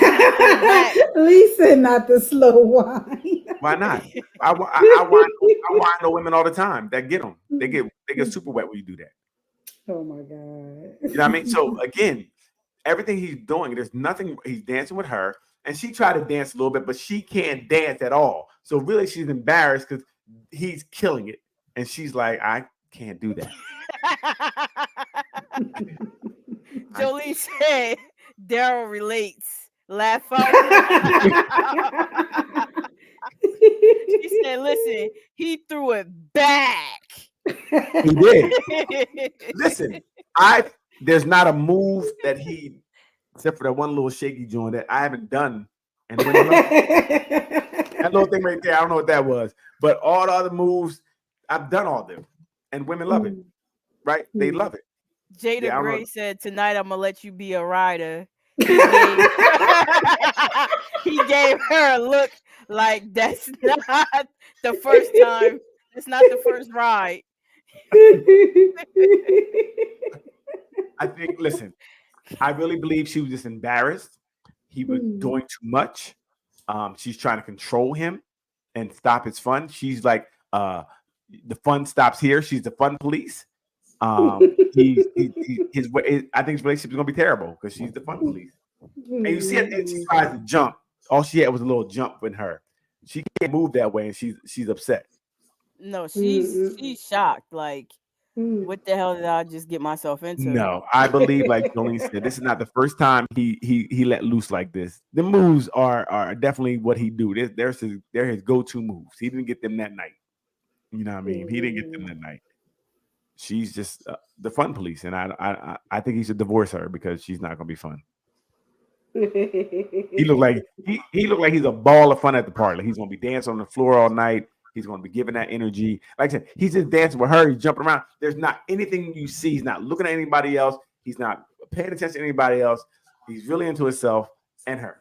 Lisa, not the slow wine. Why not? I wine no women all the time that get them. They get super wet when you do that. Oh my God. You know what I mean? So again, everything he's doing, there's nothing. He's dancing with her, and she tried to dance a little bit, but she can't dance at all. So really, she's embarrassed because he's killing it, and she's like, I can't do that. Jolie said, Daryl relates. Laugh out. She said, listen, he threw it back. He did. Listen, there's not a move that he, except for that one little shaky joint that I haven't done. And that little thing right there, I don't know what that was. But all the other moves, I've done all of them. And women love it. Right? They love it. Jada Gray said, tonight I'm going to let you be a rider. He gave her a look like that's not the first time. It's not the first ride. I think, listen, I really believe she was just embarrassed. He was doing too much. She's trying to control him. and stop his fun. She's like, the fun stops here. She's the fun police. I think his relationship is gonna be terrible because she's the fun police. And you see it, she tries to jump. All she had was a little jump in her. She can't move that way, and she's upset. No, she's shocked. Like, what the hell did I just get myself into? No, I believe, like Jolene said, this is not the first time he let loose like this. The moves are definitely what he do. They're his go-to moves. He didn't get them that night. You know what I mean? He didn't get them that night. She's just the fun police, and I think he should divorce her because she's not gonna be fun. He looked like he's a ball of fun at the party. Like he's gonna be dancing on the floor all night. He's gonna be giving that energy. Like I said, he's just dancing with her. He's jumping around. There's not anything you see. He's not looking at anybody else. He's not paying attention to anybody else. He's really into himself and her.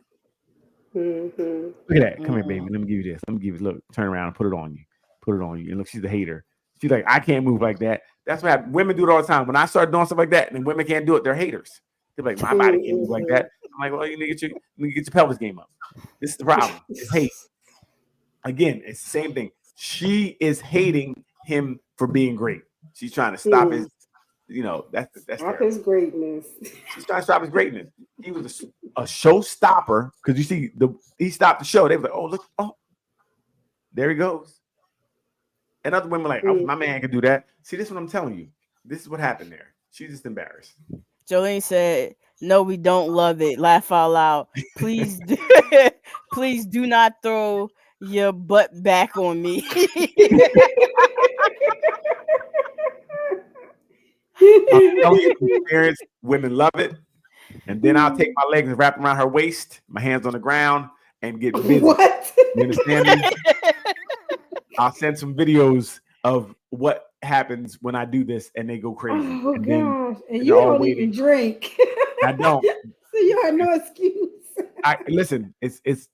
Look at that. Come here, baby. Let me give you this. Let me give you. Look, turn around and put it on you. Put it on you. And look, she's a hater. She's like, I can't move like that. That's what happens. Women do it all the time. When I start doing stuff like that, and women can't do it, they're haters. They're like, my body can't move like that. I'm like, well, you need to get your pelvis game up. This is the problem. It's hate. Again, it's the same thing. She is hating him for being great. She's trying to stop his, that's stop his greatness. She's trying to stop his greatness. He was a showstopper because you see he stopped the show. They were like, oh look, oh, there he goes. And other women like, oh, my man can do that. See, this is what I'm telling you. This is what happened there. She's just embarrassed. Jolene said, "No, we don't love it. Laugh out loud. Please, please do not throw your butt back on me." Experience, women love it. And then I'll take my legs and wrap around her waist, my hands on the ground, and get busy. What? You understand me? I'll send some videos of what happens when I do this, and they go crazy. Oh and gosh! And you don't even drink. I don't. So you have no excuse. Listen. It's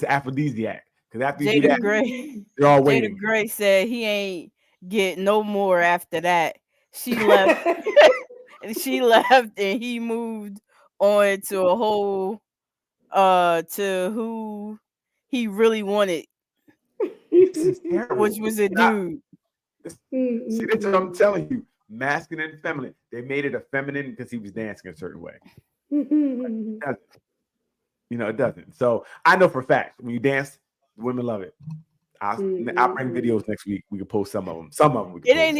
aphrodisiac because after you Jada do that, Gray, they're all waiting. Jada Gray said he ain't get no more after that. She left, and he moved on to a whole, to who he really wanted, which was a dude. See, that's what I'm telling you. Masculine and feminine. They made it a feminine because he was dancing a certain way. It doesn't. So I know for a fact when you dance, women love it. I'll bring videos next week. We can post some of them. It ain't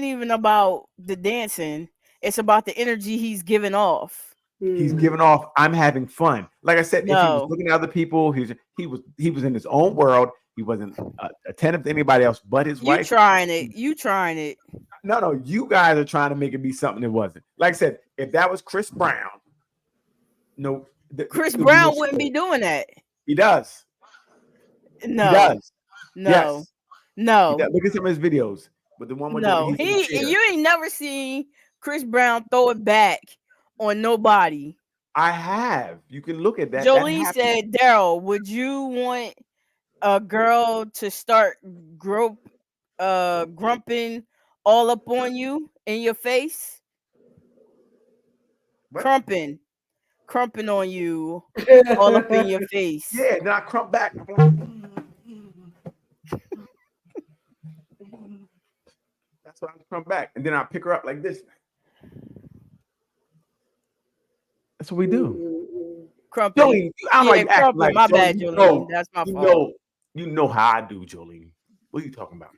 even about the dancing. It's about the energy he's giving off. He's giving off. I'm having fun. Like I said, if he was looking at other people, he was in his own world. He wasn't attentive to anybody else but his wife. You trying it. No, you guys are trying to make it be something it wasn't. Like I said, if that was Chris Brown, Chris Brown wouldn't be doing that. He does. No. He does. No. Yes. No. Look at some of his videos. But the one with you ain't never seen Chris Brown throw it back on nobody. I have. You can look at that. Jolene said, Daryl, would you want a girl to start grumping all up on you in your face? What? Crumping on you all up in your face. Yeah, then I crump back. That's what I crump back. And then I pick her up like this. That's what we do. Crumping. Jolene, I'm like acting like my bad, Jolene. That's my fault. You know how I do, Jolene. What are you talking about?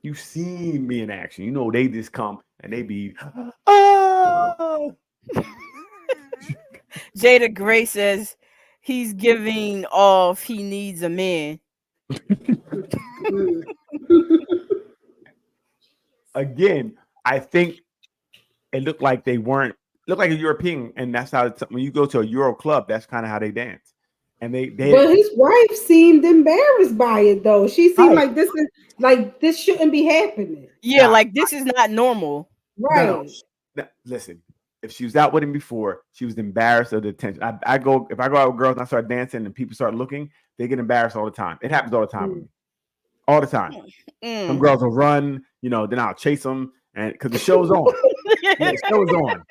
You've seen me in action. You know they just come and they be oh. Jada Gray says he's giving off he needs a man. Again, I think it looked like they weren't look like a European, and that's how when you go to a Euro club, that's kind of how they dance. And they but his wife seemed embarrassed by it though. She seemed like this shouldn't be happening. Yeah, like this is not normal. Right. No, listen, if she was out with him before, she was embarrassed of the attention. If I go out with girls and I start dancing and people start looking, they get embarrassed all the time. It happens all the time with me. All the time. Some girls will run, then I'll chase them, and because the show's on. Yeah, the show is on.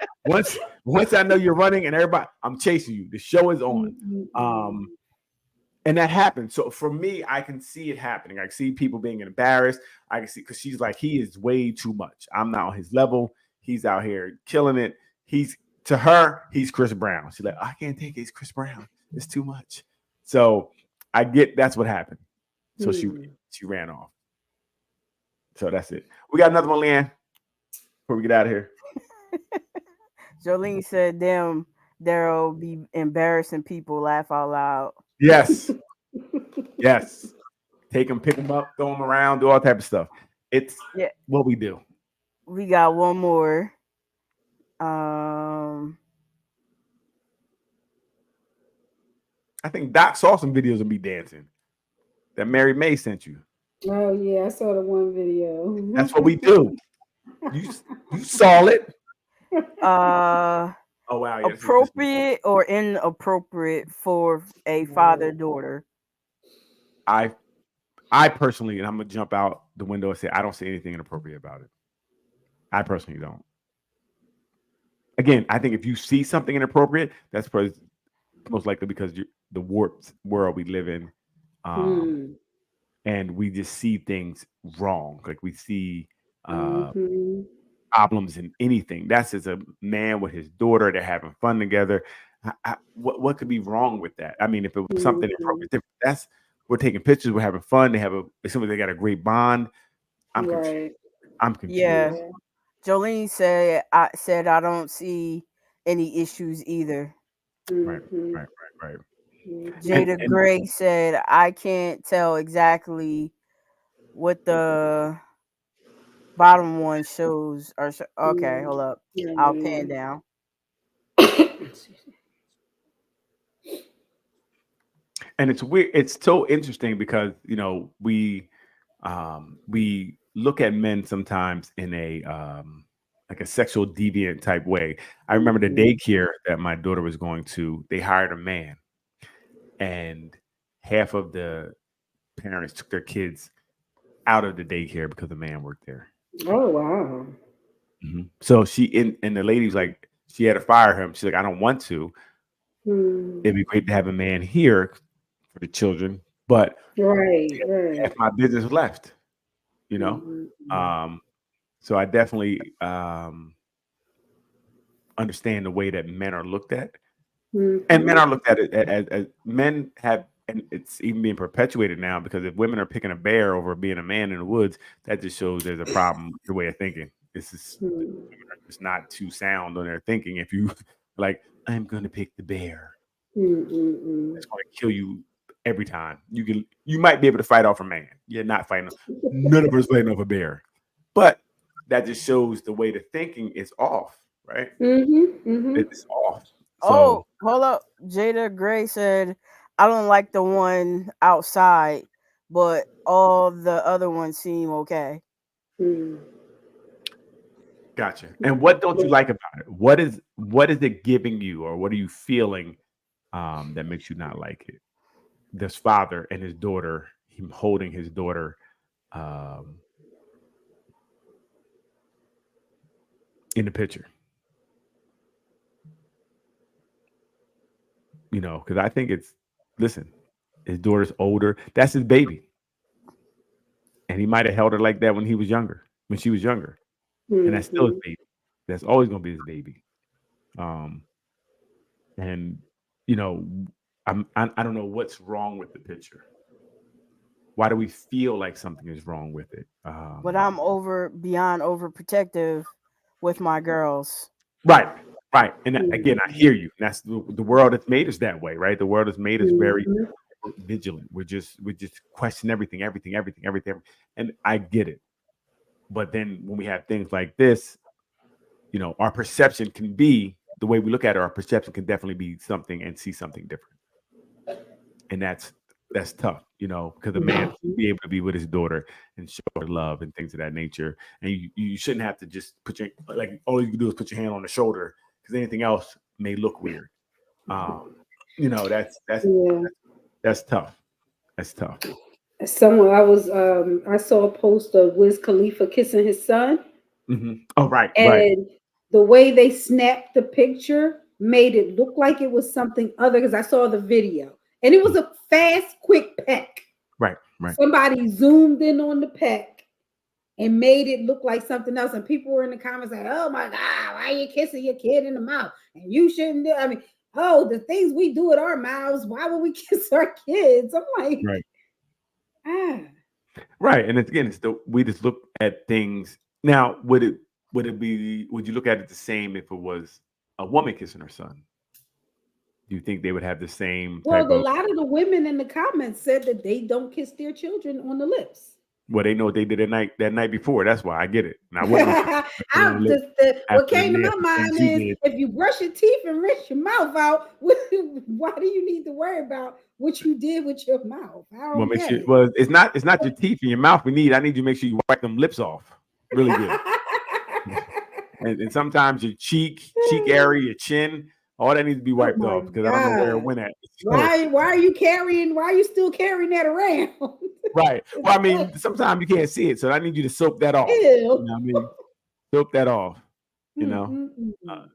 Once I know you're running and everybody, I'm chasing you. The show is on. And that happens. So for me, I can see it happening. I can see people being embarrassed. I can see because she's like, he is way too much. I'm not on his level. He's out here killing it. To her, he's Chris Brown. She's like, I can't take it. It's Chris Brown. It's too much. So I get that's what happened. So she ran off. So that's it. We got another one, Leanne, before we get out of here. Jolene said, "Damn, Daryl be embarrassing people. Laugh out loud." Yes. Yes. Take them, pick them up, throw them around, do all type of stuff. It's what we do. We got one more. I think Doc saw some videos of me dancing that Mary May sent you. Oh yeah, I saw the one video. That's what we do. You saw it. Oh wow! Yes, Appropriate or inappropriate for a father-daughter? I personally, and I'm gonna jump out the window and say I don't see anything inappropriate about it. I personally don't. Again, I think if you see something inappropriate, that's most likely because the warped world we live in, and we just see things wrong. Like we see problems in anything. That's as a man with his daughter, they're having fun together. What could be wrong with that? I mean, if it was something inappropriate, we're taking pictures, we're having fun. They got a great bond. I'm confused. Yeah. Jolene said I don't see any issues either. Right. Jada Gray said I can't tell exactly what the bottom one shows. Okay, hold up. I'll pan down. And it's weird. It's so interesting because we look at men sometimes in a like a sexual deviant type way. I remember the daycare that my daughter was going to. They hired a man, and half of the parents took their kids out of the daycare because the man worked there. Oh wow! So and the lady's like, she had to fire him. She's like, I don't want to. It'd be great to have a man here for the children, but half my business left. So I definitely understand the way that men are looked at, and men are looked at it as men have, and it's even being perpetuated now because if women are picking a bear over being a man in the woods, that just shows there's a problem with the way of thinking. It's not too sound on their thinking. If you like, I'm going to pick the bear, it's going to kill you every time. You might be able to fight off a man. You're not fighting. None of us fighting off a bear, but that just shows the way the thinking is off, right? It's off. So, hold up. Jada Gray said, I don't like the one outside, but all the other ones seem okay. Gotcha. And what don't you like about it? What is it giving you, or what are you feeling that makes you not like it? This father and his daughter, him holding his daughter in the picture. Because I think listen, his daughter's older. That's his baby. And he might have held her like that when she was younger. And that's still his baby. That's always going to be his baby. And I don't know what's wrong with the picture. Why do we feel like something is wrong with it? But I'm beyond overprotective with my girls. Right. And again, I hear you. That's the world that's made us that way, right? The world has made us very vigilant. We just question everything. And I get it. But then when we have things like this, our perception can be the way we look at it. Our perception can definitely be something and see something different. And that's tough, because a man should be able to be with his daughter and show her love and things of that nature. And you shouldn't have to just all you can do is put your hand on the shoulder, because anything else may look weird. That's tough. That's tough. Someone I saw a post of Wiz Khalifa kissing his son. Oh, right. And the way they snapped the picture made it look like it was something other, because I saw the video And it was a fast, quick peck. Right. Right. Somebody zoomed in on the peck and made it look like something else. And people were in the comments like, oh my God, why are you kissing your kid in the mouth? And you shouldn't do, I mean, oh, the things we do with our mouths, why would we kiss our kids? I'm like, Right. ah. Right. And again, we just look at things. Now, would you look at it the same if it was a woman kissing her son? Do you think they would have the same type Well, a of, lot of the women in the comments said that they don't kiss their children on the lips. well, they know what they did that night before. That's why I get it. And I wouldn't What came to my after the mind things you is did. if you brush your teeth and rinse your mouth out, why do you need to worry about what you did with your mouth? I don't Well, make get sure. it. Well, it's not your teeth and your mouth. I need you to make sure you wipe them lips off really good. And sometimes your cheek area, your chin, all that needs to be wiped my off because I don't know where it God. went at. So, Why are you still carrying that around? right. Well, I mean, sometimes you can't see it, so I need you to soak that off. You Ew. know what I mean? Soak that off. You know. Mm-mm-mm.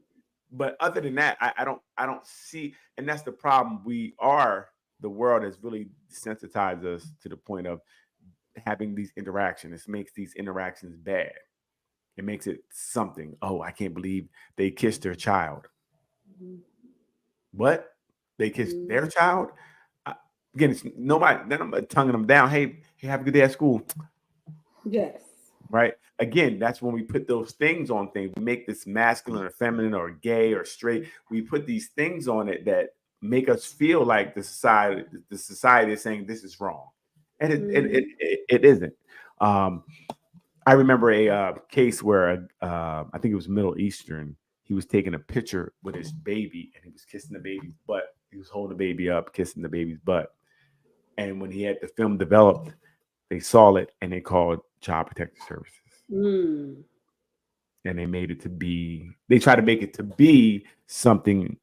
But other than that, I don't see, and that's the problem. The world has really desensitized us to the point of having these interactions. It makes these interactions bad. It makes it something. Oh, I can't believe they kissed their child. What? They kissed their child? Again, it's nobody. Then I'm tonguing them down. Hey, have a good day at school. Yes. Right. Again, that's when we put those things on things. We make this masculine or feminine or gay or straight. We put these things on it that make us feel like the society is saying this is wrong, and it isn't. I remember a case where I think it was Middle Eastern. He was taking a picture with his baby, and he was kissing the baby's butt. He was holding the baby up, kissing the baby's butt. And when he had the film developed, they saw it and they called Child Protective Services. Mm. And they try to make it to be something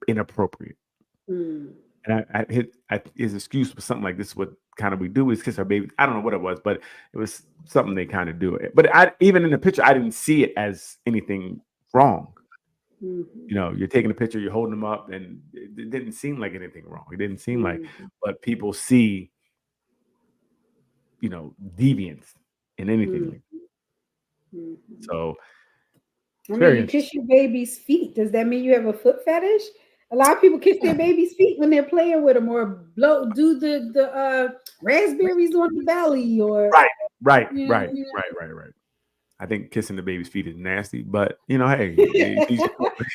inappropriate. Mm. And his excuse for something like this, what kind of we do is kiss our baby. I don't know what it was, but it was something they kind of do. But even in the picture, I didn't see it as anything wrong. Mm-hmm. You know, you're taking a picture, you're holding them up, and it didn't seem like anything wrong. It didn't seem like, but people see, deviance in anything. Mm-hmm. So, I mean, you kiss your baby's feet. Does that mean you have a foot fetish? A lot of people kiss their baby's feet when they're playing with them, or do the raspberries on the belly, or right. I think kissing the baby's feet is nasty, but hey,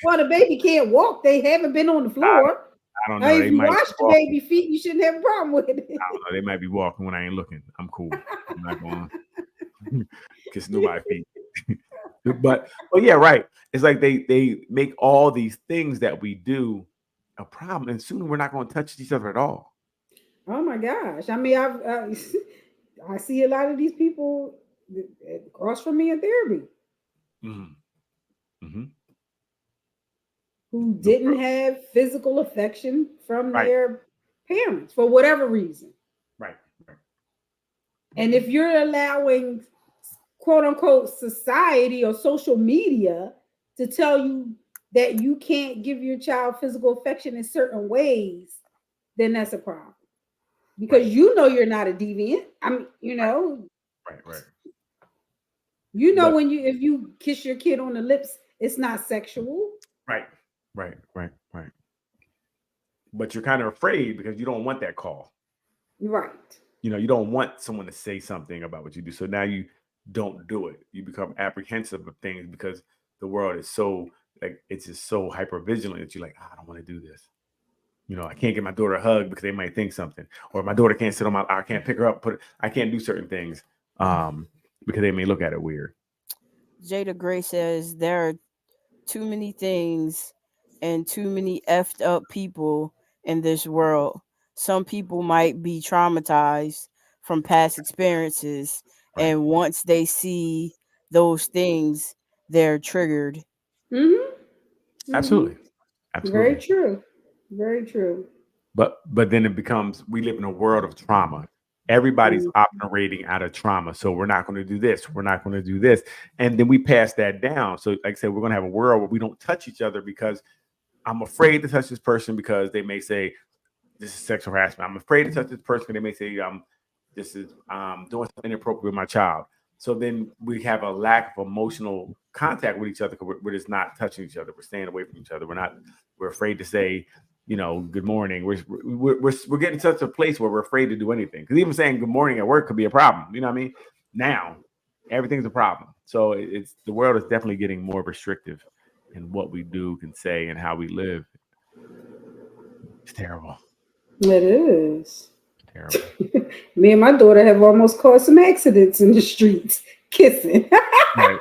well, the baby can't walk. They haven't been on the floor. I don't know. If you wash the baby feet, you shouldn't have a problem with it. I don't know. They might be walking when I ain't looking. I'm cool. I'm not going to kiss nobody's feet. but yeah, right. It's like they make all these things that we do a problem, and soon we're not going to touch each other at all. Oh my gosh! I mean, I see a lot of these people across from me in therapy who didn't have physical affection from their parents for whatever reason. Right. And if you're allowing, quote unquote, society or social media to tell you that you can't give your child physical affection in certain ways, then that's a problem. Because you're not a deviant. I mean, Right. When if you kiss your kid on the lips, it's not sexual. Right. But you're kind of afraid because you don't want that call. Right. You don't want someone to say something about what you do. So now you don't do it. You become apprehensive of things because the world is so it's just so hyper vigilant that you're like, I don't want to do this. I can't give my daughter a hug because they might think something, or my daughter can't sit on I can't pick her up, I can't do certain things because they may look at it weird. Jada Gray says there are too many things and too many effed up people in this world. Some people might be traumatized from past experiences, and once they see those things, they're triggered. Mm-hmm. Absolutely. Very true. Very true. But then it becomes, we live in a world of trauma. Everybody's operating out of trauma. So we're not going to do this. We're not going to do this. And then we pass that down. So like I said, we're going to have a world where we don't touch each other because I'm afraid to touch this person because they may say, this is sexual harassment. I'm afraid to touch this person. They may say, this is doing something inappropriate with my child. So then we have a lack of emotional contact with each other because we're just not touching each other. We're staying away from each other. We're afraid to say, good morning. We're getting to such a place where we're afraid to do anything. Because even saying good morning at work could be a problem. You know what I mean? Now, everything's a problem. So it's the world is definitely getting more restrictive in what we do, can say, and how we live. It's terrible. It is. Terrible. Me and my daughter have almost caused some accidents in the streets, kissing. Right.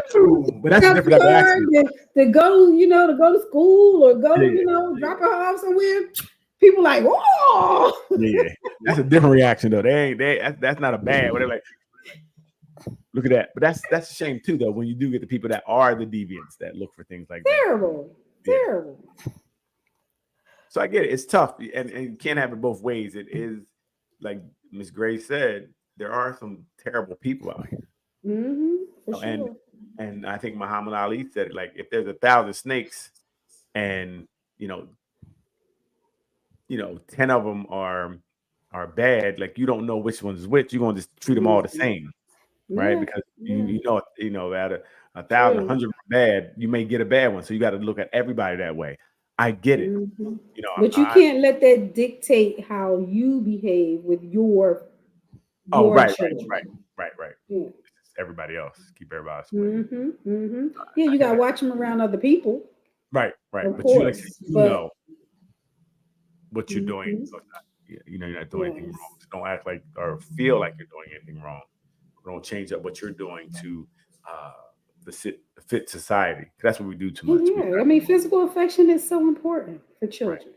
So But that's a different type of accident. to go, to go to school or go, Yeah. drop her off somewhere. People like, whoa. Yeah, that's a different reaction though. That's not a bad. Whatever. Like, look at that. But that's a shame too, though. When you do get the people that are the deviants that look for things like that. Terrible. Yeah. Terrible. So I get it. It's tough, and you can't have it both ways. It is like Ms. Gray said. There are some terrible people out here. For sure. And I think Muhammad Ali said it, like, if there's 1,000 snakes and 10 of them are bad, like, you don't know which one's which, you're gonna just treat them all the same, right? Because you know out of 1,000, 100 bad, you may get a bad one. So you got to look at everybody that way. I get it. But you can't let that dictate how you behave with your right. children. Right. Yeah. Everybody else, keep everybody. Yeah, you gotta watch them around other people. Right. Of But course, you know what you're doing. So you're not doing anything wrong. So don't act like or feel like you're doing anything wrong. Don't change up what you're doing to the fit society. That's what we do too much. Yeah, I mean, physical affection is so important for children. Right.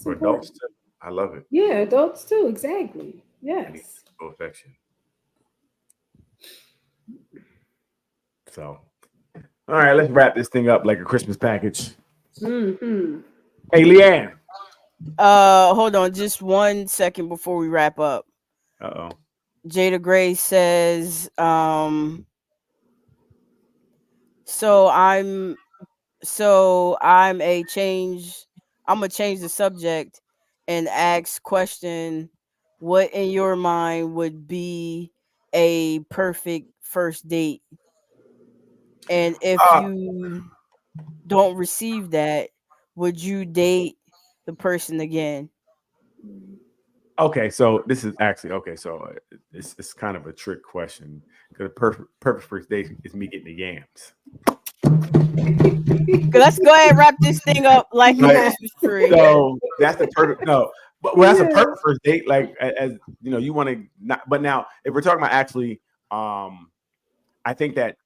For adults too. I love it. Yeah, adults too. Exactly. Yes. Physical affection. So, all right, let's wrap this thing up like a Christmas package. Hey, Leanne. Hold on, just 1 second before we wrap up. Jada Gray says, I'm gonna change the subject and ask question, what in your mind would be a perfect first date? And if you don't receive that, would you date the person again? Okay, so this is actually so it's kind of a trick question because the perfect first date is me getting the yams. Let's go ahead and wrap this thing up like a Christmas tree. So that's the perfect that's a perfect first date. Like, as you want to not. But now, if we're talking about actually, I think that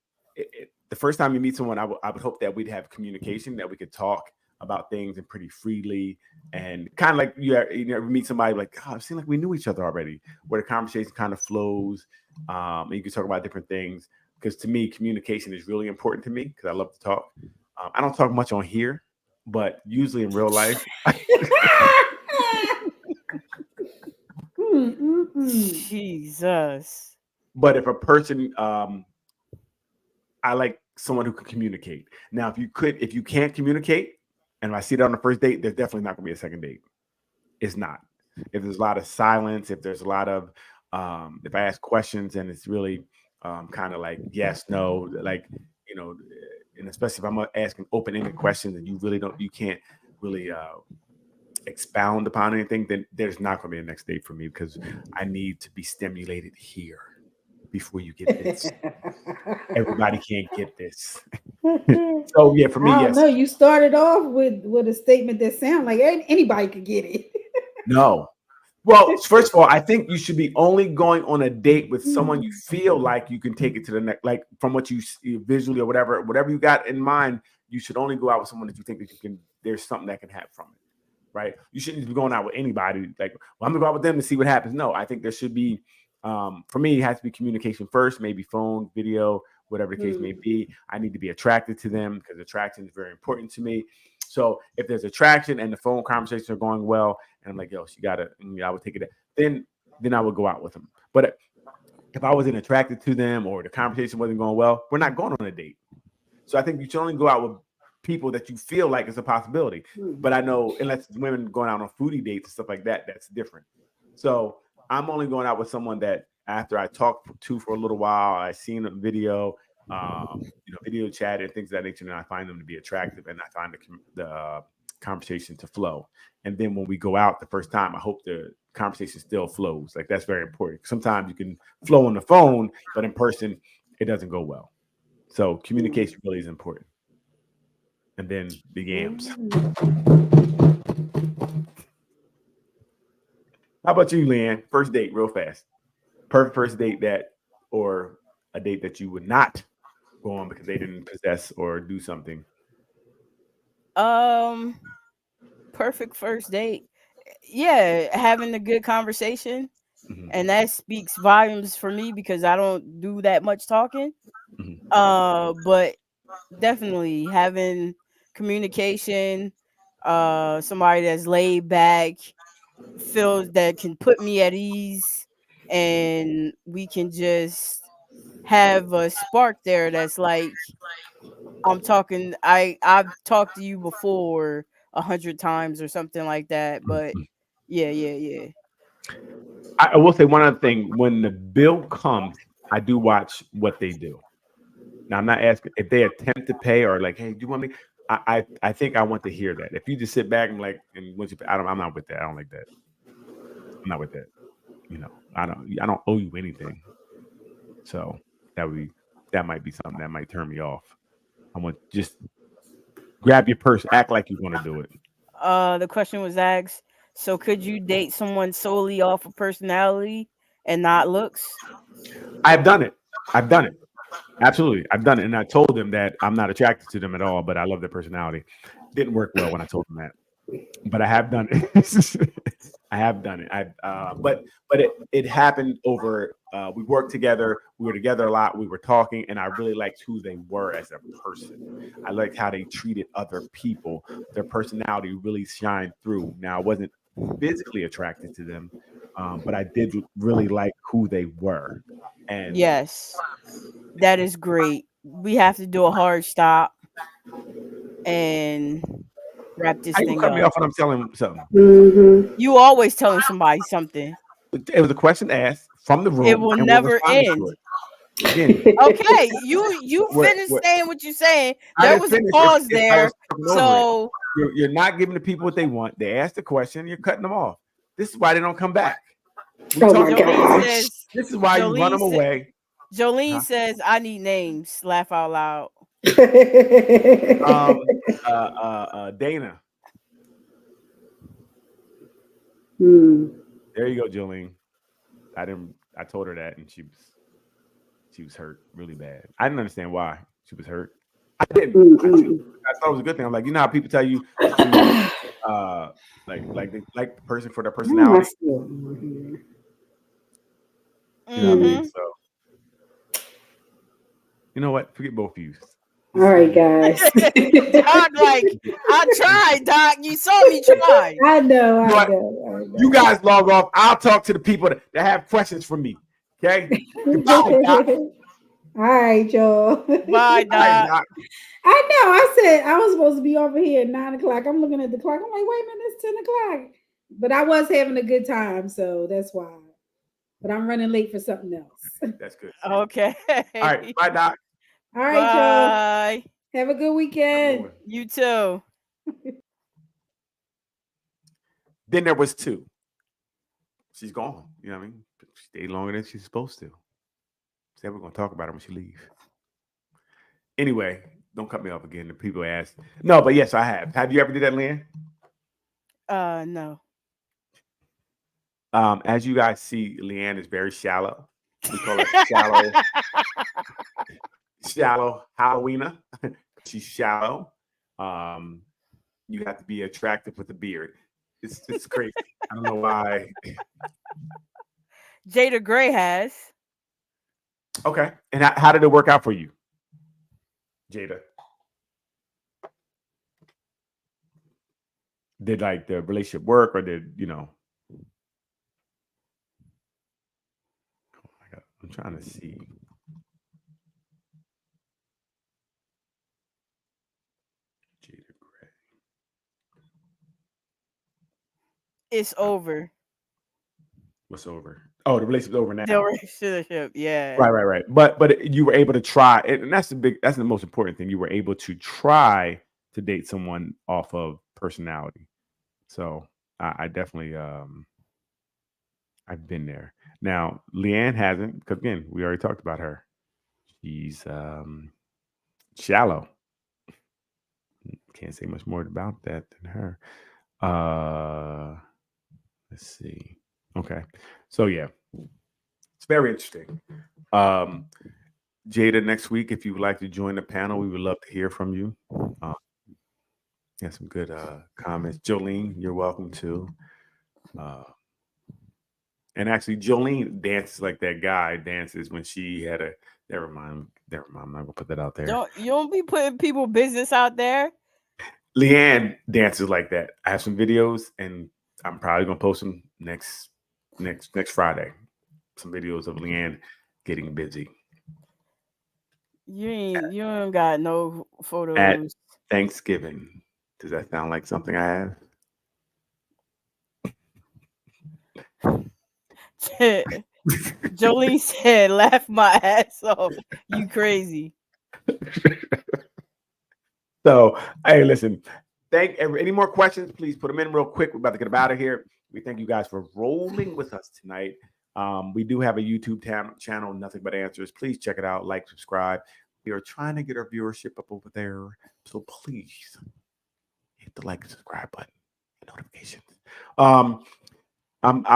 the first time you meet someone, I would hope that we'd have communication, that we could talk about things and pretty freely, and kind of like you meet somebody like, God, it seems like we knew each other already, where the conversation kind of flows, and you can talk about different things. Because to me, communication is really important to me because I love to talk. I don't talk much on here, but usually in real life. Jesus. But if a person, I like someone who can communicate. Now, if you can't communicate, and if I see that on the first date, there's definitely not going to be a second date. It's not. If there's a lot of silence, if there's a lot of, if I ask questions and it's really kind of like yes, no, like, and especially if I'm asking open-ended questions and you can't really expound upon anything, then there's not going to be a next date for me because I need to be stimulated here before you get this. Everybody can't get this. So yeah, for me, yes. No, you started off with a statement that sounds like anybody could get it. No. Well, first of all, I think you should be only going on a date with someone you feel like you can take it to the next, like from what you see visually or whatever you got in mind, you should only go out with someone that you think that there's something that can happen from it, right? You shouldn't be going out with anybody like, well, I'm gonna go out with them to see what happens. No, I think there should be, for me, it has to be communication first, maybe phone, video, whatever the case may be. I need to be attracted to them because attraction is very important to me. So if there's attraction and the phone conversations are going well, and I'm like, yo, I would take it. Then I would go out with them. But if I wasn't attracted to them or the conversation wasn't going well, we're not going on a date. So I think you should only go out with people that you feel like is a possibility. Mm. But I know unless it's women going out on foodie dates and stuff like that, that's different. So I'm only going out with someone that after I talk to for a little while, I seen a video, video chat and things of that nature, and I find them to be attractive, and I find the conversation to flow. And then when we go out the first time, I hope the conversation still flows. Like that's very important. Sometimes you can flow on the phone, but in person, it doesn't go well. So communication really is important. And then the yams. How about you, Leanne? First date, real fast. Perfect first date or a date that you would not go on because they didn't possess or do something. Perfect first date. Yeah, having a good conversation. Mhm. And that speaks volumes for me because I don't do that much talking. Mhm. But definitely having communication, somebody that's laid back, feels that can put me at ease, and we can just have a spark there that's like I've talked to you before 100 times or something like that. But yeah. I will say one other thing. When the bill comes, I do watch what they do. Now I'm not asking if they attempt to pay or like, hey, do you want me? I think I want to hear that. If you just sit back and like, and once you, I'm not with that. I don't like that. I'm not with that. I don't owe you anything. So that might be something that might turn me off. I want just grab your purse, act like you want to do it. The question was asked. So could you date someone solely off of personality and not looks? I've done it. Absolutely. I've done it. And I told them that I'm not attracted to them at all, but I love their personality. Didn't work well when I told them that. But I have done it. I have done it. But it happened over we worked together, we were together a lot, we were talking, and I really liked who they were as a person. I liked how they treated other people. Their personality really shined through. Now I wasn't physically attracted to them, but I did really like who they were. And Yes, that is great. We have to do a hard stop and wrap this how you thing cut me up. off when I'm telling them something? Mhm. You always telling somebody something. It was a question asked from the room, It will and we're never responding to end. it. Again, Okay, you What- finished what- saying what you're saying. I There didn't was a finish pause if I there. was talking over it. So You're not giving the people what they want. They ask the question, you're cutting them off. This is why they don't come back. We Oh talk my about Jolene gosh. says this is why you run them Jolene sa- away. Jolene Huh? says I need names. Laugh out loud. Dana. There you go, Jolene. I told her that, and she was hurt really bad. I didn't understand why she was hurt. I didn't. I thought it was a good thing. I'm like, you know how people tell you to like they like the person for their personality. You know what I mean? Mhm. So you know what? Forget both of you. All right, guys. Doc, like I tried, Doc. You saw me try. I know. You know what? You guys log off. I'll talk to the people that have questions for me. Okay? Goodbye, Doc. All right, Joe. Bye, Bye, Doc. Doc. I know. I said I was supposed to be over here at 9 o'clock. I'm looking at the clock. I'm like, wait a minute, it's 10 o'clock. But I was having a good time, so that's why. But I'm running late for something else. That's good. Okay. All right. Bye, Doc. All right, Joe. Bye. Have a good weekend. You too. Then there was two. She's gone. You know what I mean? She stayed longer than she's supposed to. Said we're gonna talk about her when she leaves. Anyway, don't cut me off again. The people ask. No, but yes, I have. Have you ever did that, Lynn? No. As you guys see, Leanne is very shallow. We call her shallow Halloweener. She's shallow. You have to be attractive with a beard. It's crazy. I don't know why. Jada Gray has. Okay. And how did it work out for you, Jada? Did like the relationship work, or did Oh my God, I'm trying to see. It's over. What's over? Oh, the relationship's over now. The relationship, yeah. Right. But you were able to try, and that's the most important thing. You were able to try to date someone off of personality. So I definitely I've been there. Now Leanne hasn't, because again, we already talked about her. She's shallow. Can't say much more about that than her. Let's see. Okay. So yeah. It's very interesting. Jada, next week, if you would like to join the panel, we would love to hear from you. Yeah, some good comments. Jolene, you're welcome too. And actually, Jolene dances like that guy dances when she had a. Never mind. I'm not gonna put that out there. You don't be putting people business out there. Leanne dances like that. I have some videos, and I'm probably gonna post them next Friday. Some videos of Leanne getting busy. You ain't got no photos. At Thanksgiving. Does that sound like something I have? Jolene said, "Laugh my ass off. You crazy." So, hey, listen. Any more questions? Please put them in real quick. We're about to get out of here. We thank you guys for rolling with us tonight. We do have a YouTube channel, Nothing But Answers. Please check it out. Like, subscribe. We are trying to get our viewership up over there. So please hit the like and subscribe button. Notifications. I'll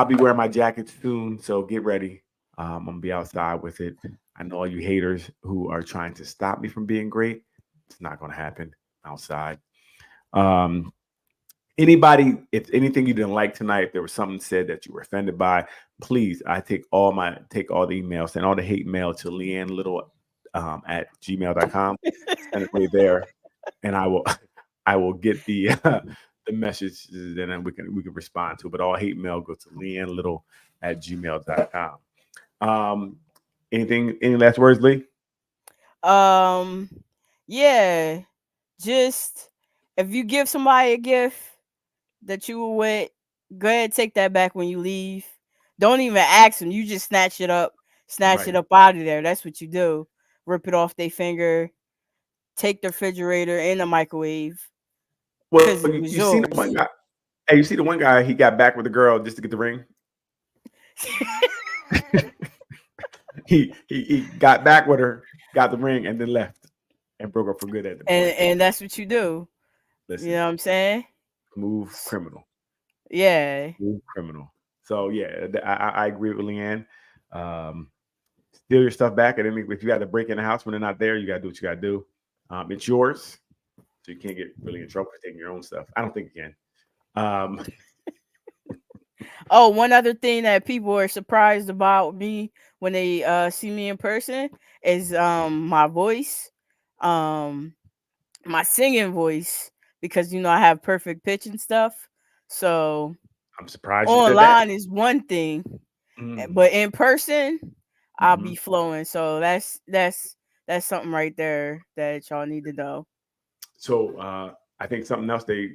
be wearing my jacket soon, so get ready. I'm gonna be outside with it. I know all you haters who are trying to stop me from being great. It's not gonna happen outside. Anybody, if anything you didn't like tonight, if there was something said that you were offended by, please, I take all the emails and all the hate mail to Leanne Little at gmail.com. Send it right there, and I will get the message, and then we can respond to it. But all hate mail goes to Leanne Little at gmail.com. Any last words, Lee? Yeah, just if you give somebody a gift that you were with, go ahead and take that back when you leave. Don't even ask them. You just snatch it up out of there. That's what you do. Rip it off their finger, take the refrigerator in the microwave. Well, you see the one guy. Hey, you see the one guy? He got back with the girl just to get the ring. he got back with her, got the ring, and then left and broke up for good at the point. And that's what you do. Listen, you know what I'm saying? Move criminal. Yeah. Move criminal. So yeah, I agree with Leanne. Steal your stuff back, and then if you got to break in the house when they're not there, you got to do what you got to do. It's yours, so you can't get really in trouble for taking your own stuff. I don't think you can. Oh, one other thing that people are surprised about me when they see me in person is my voice, my singing voice, because I have perfect pitch and stuff. So I'm surprised. Online is one thing, but in person, I'll be flowing. So that's something right there that y'all need to know. So I think something else they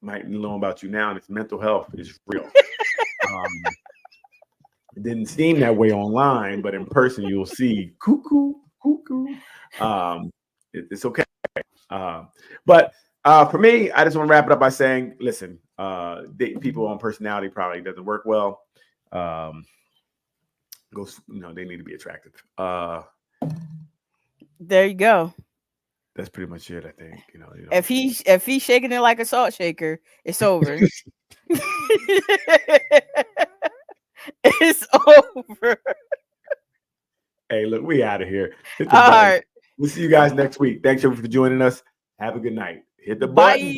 might know about you now, and it's mental health is real. It didn't seem that way online, but in person you'll see cuckoo. It's okay. But for me, I just want to wrap it up by saying, listen, dating people on personality probably doesn't work well. They need to be attractive. There you go. That's pretty much it, I think. If he's shaking it like a salt shaker, it's over. It's over. Hey, look, we out of here. All right. We'll see you guys next week. Thanks everyone for joining us. Have a good night. Hit the button. Bye.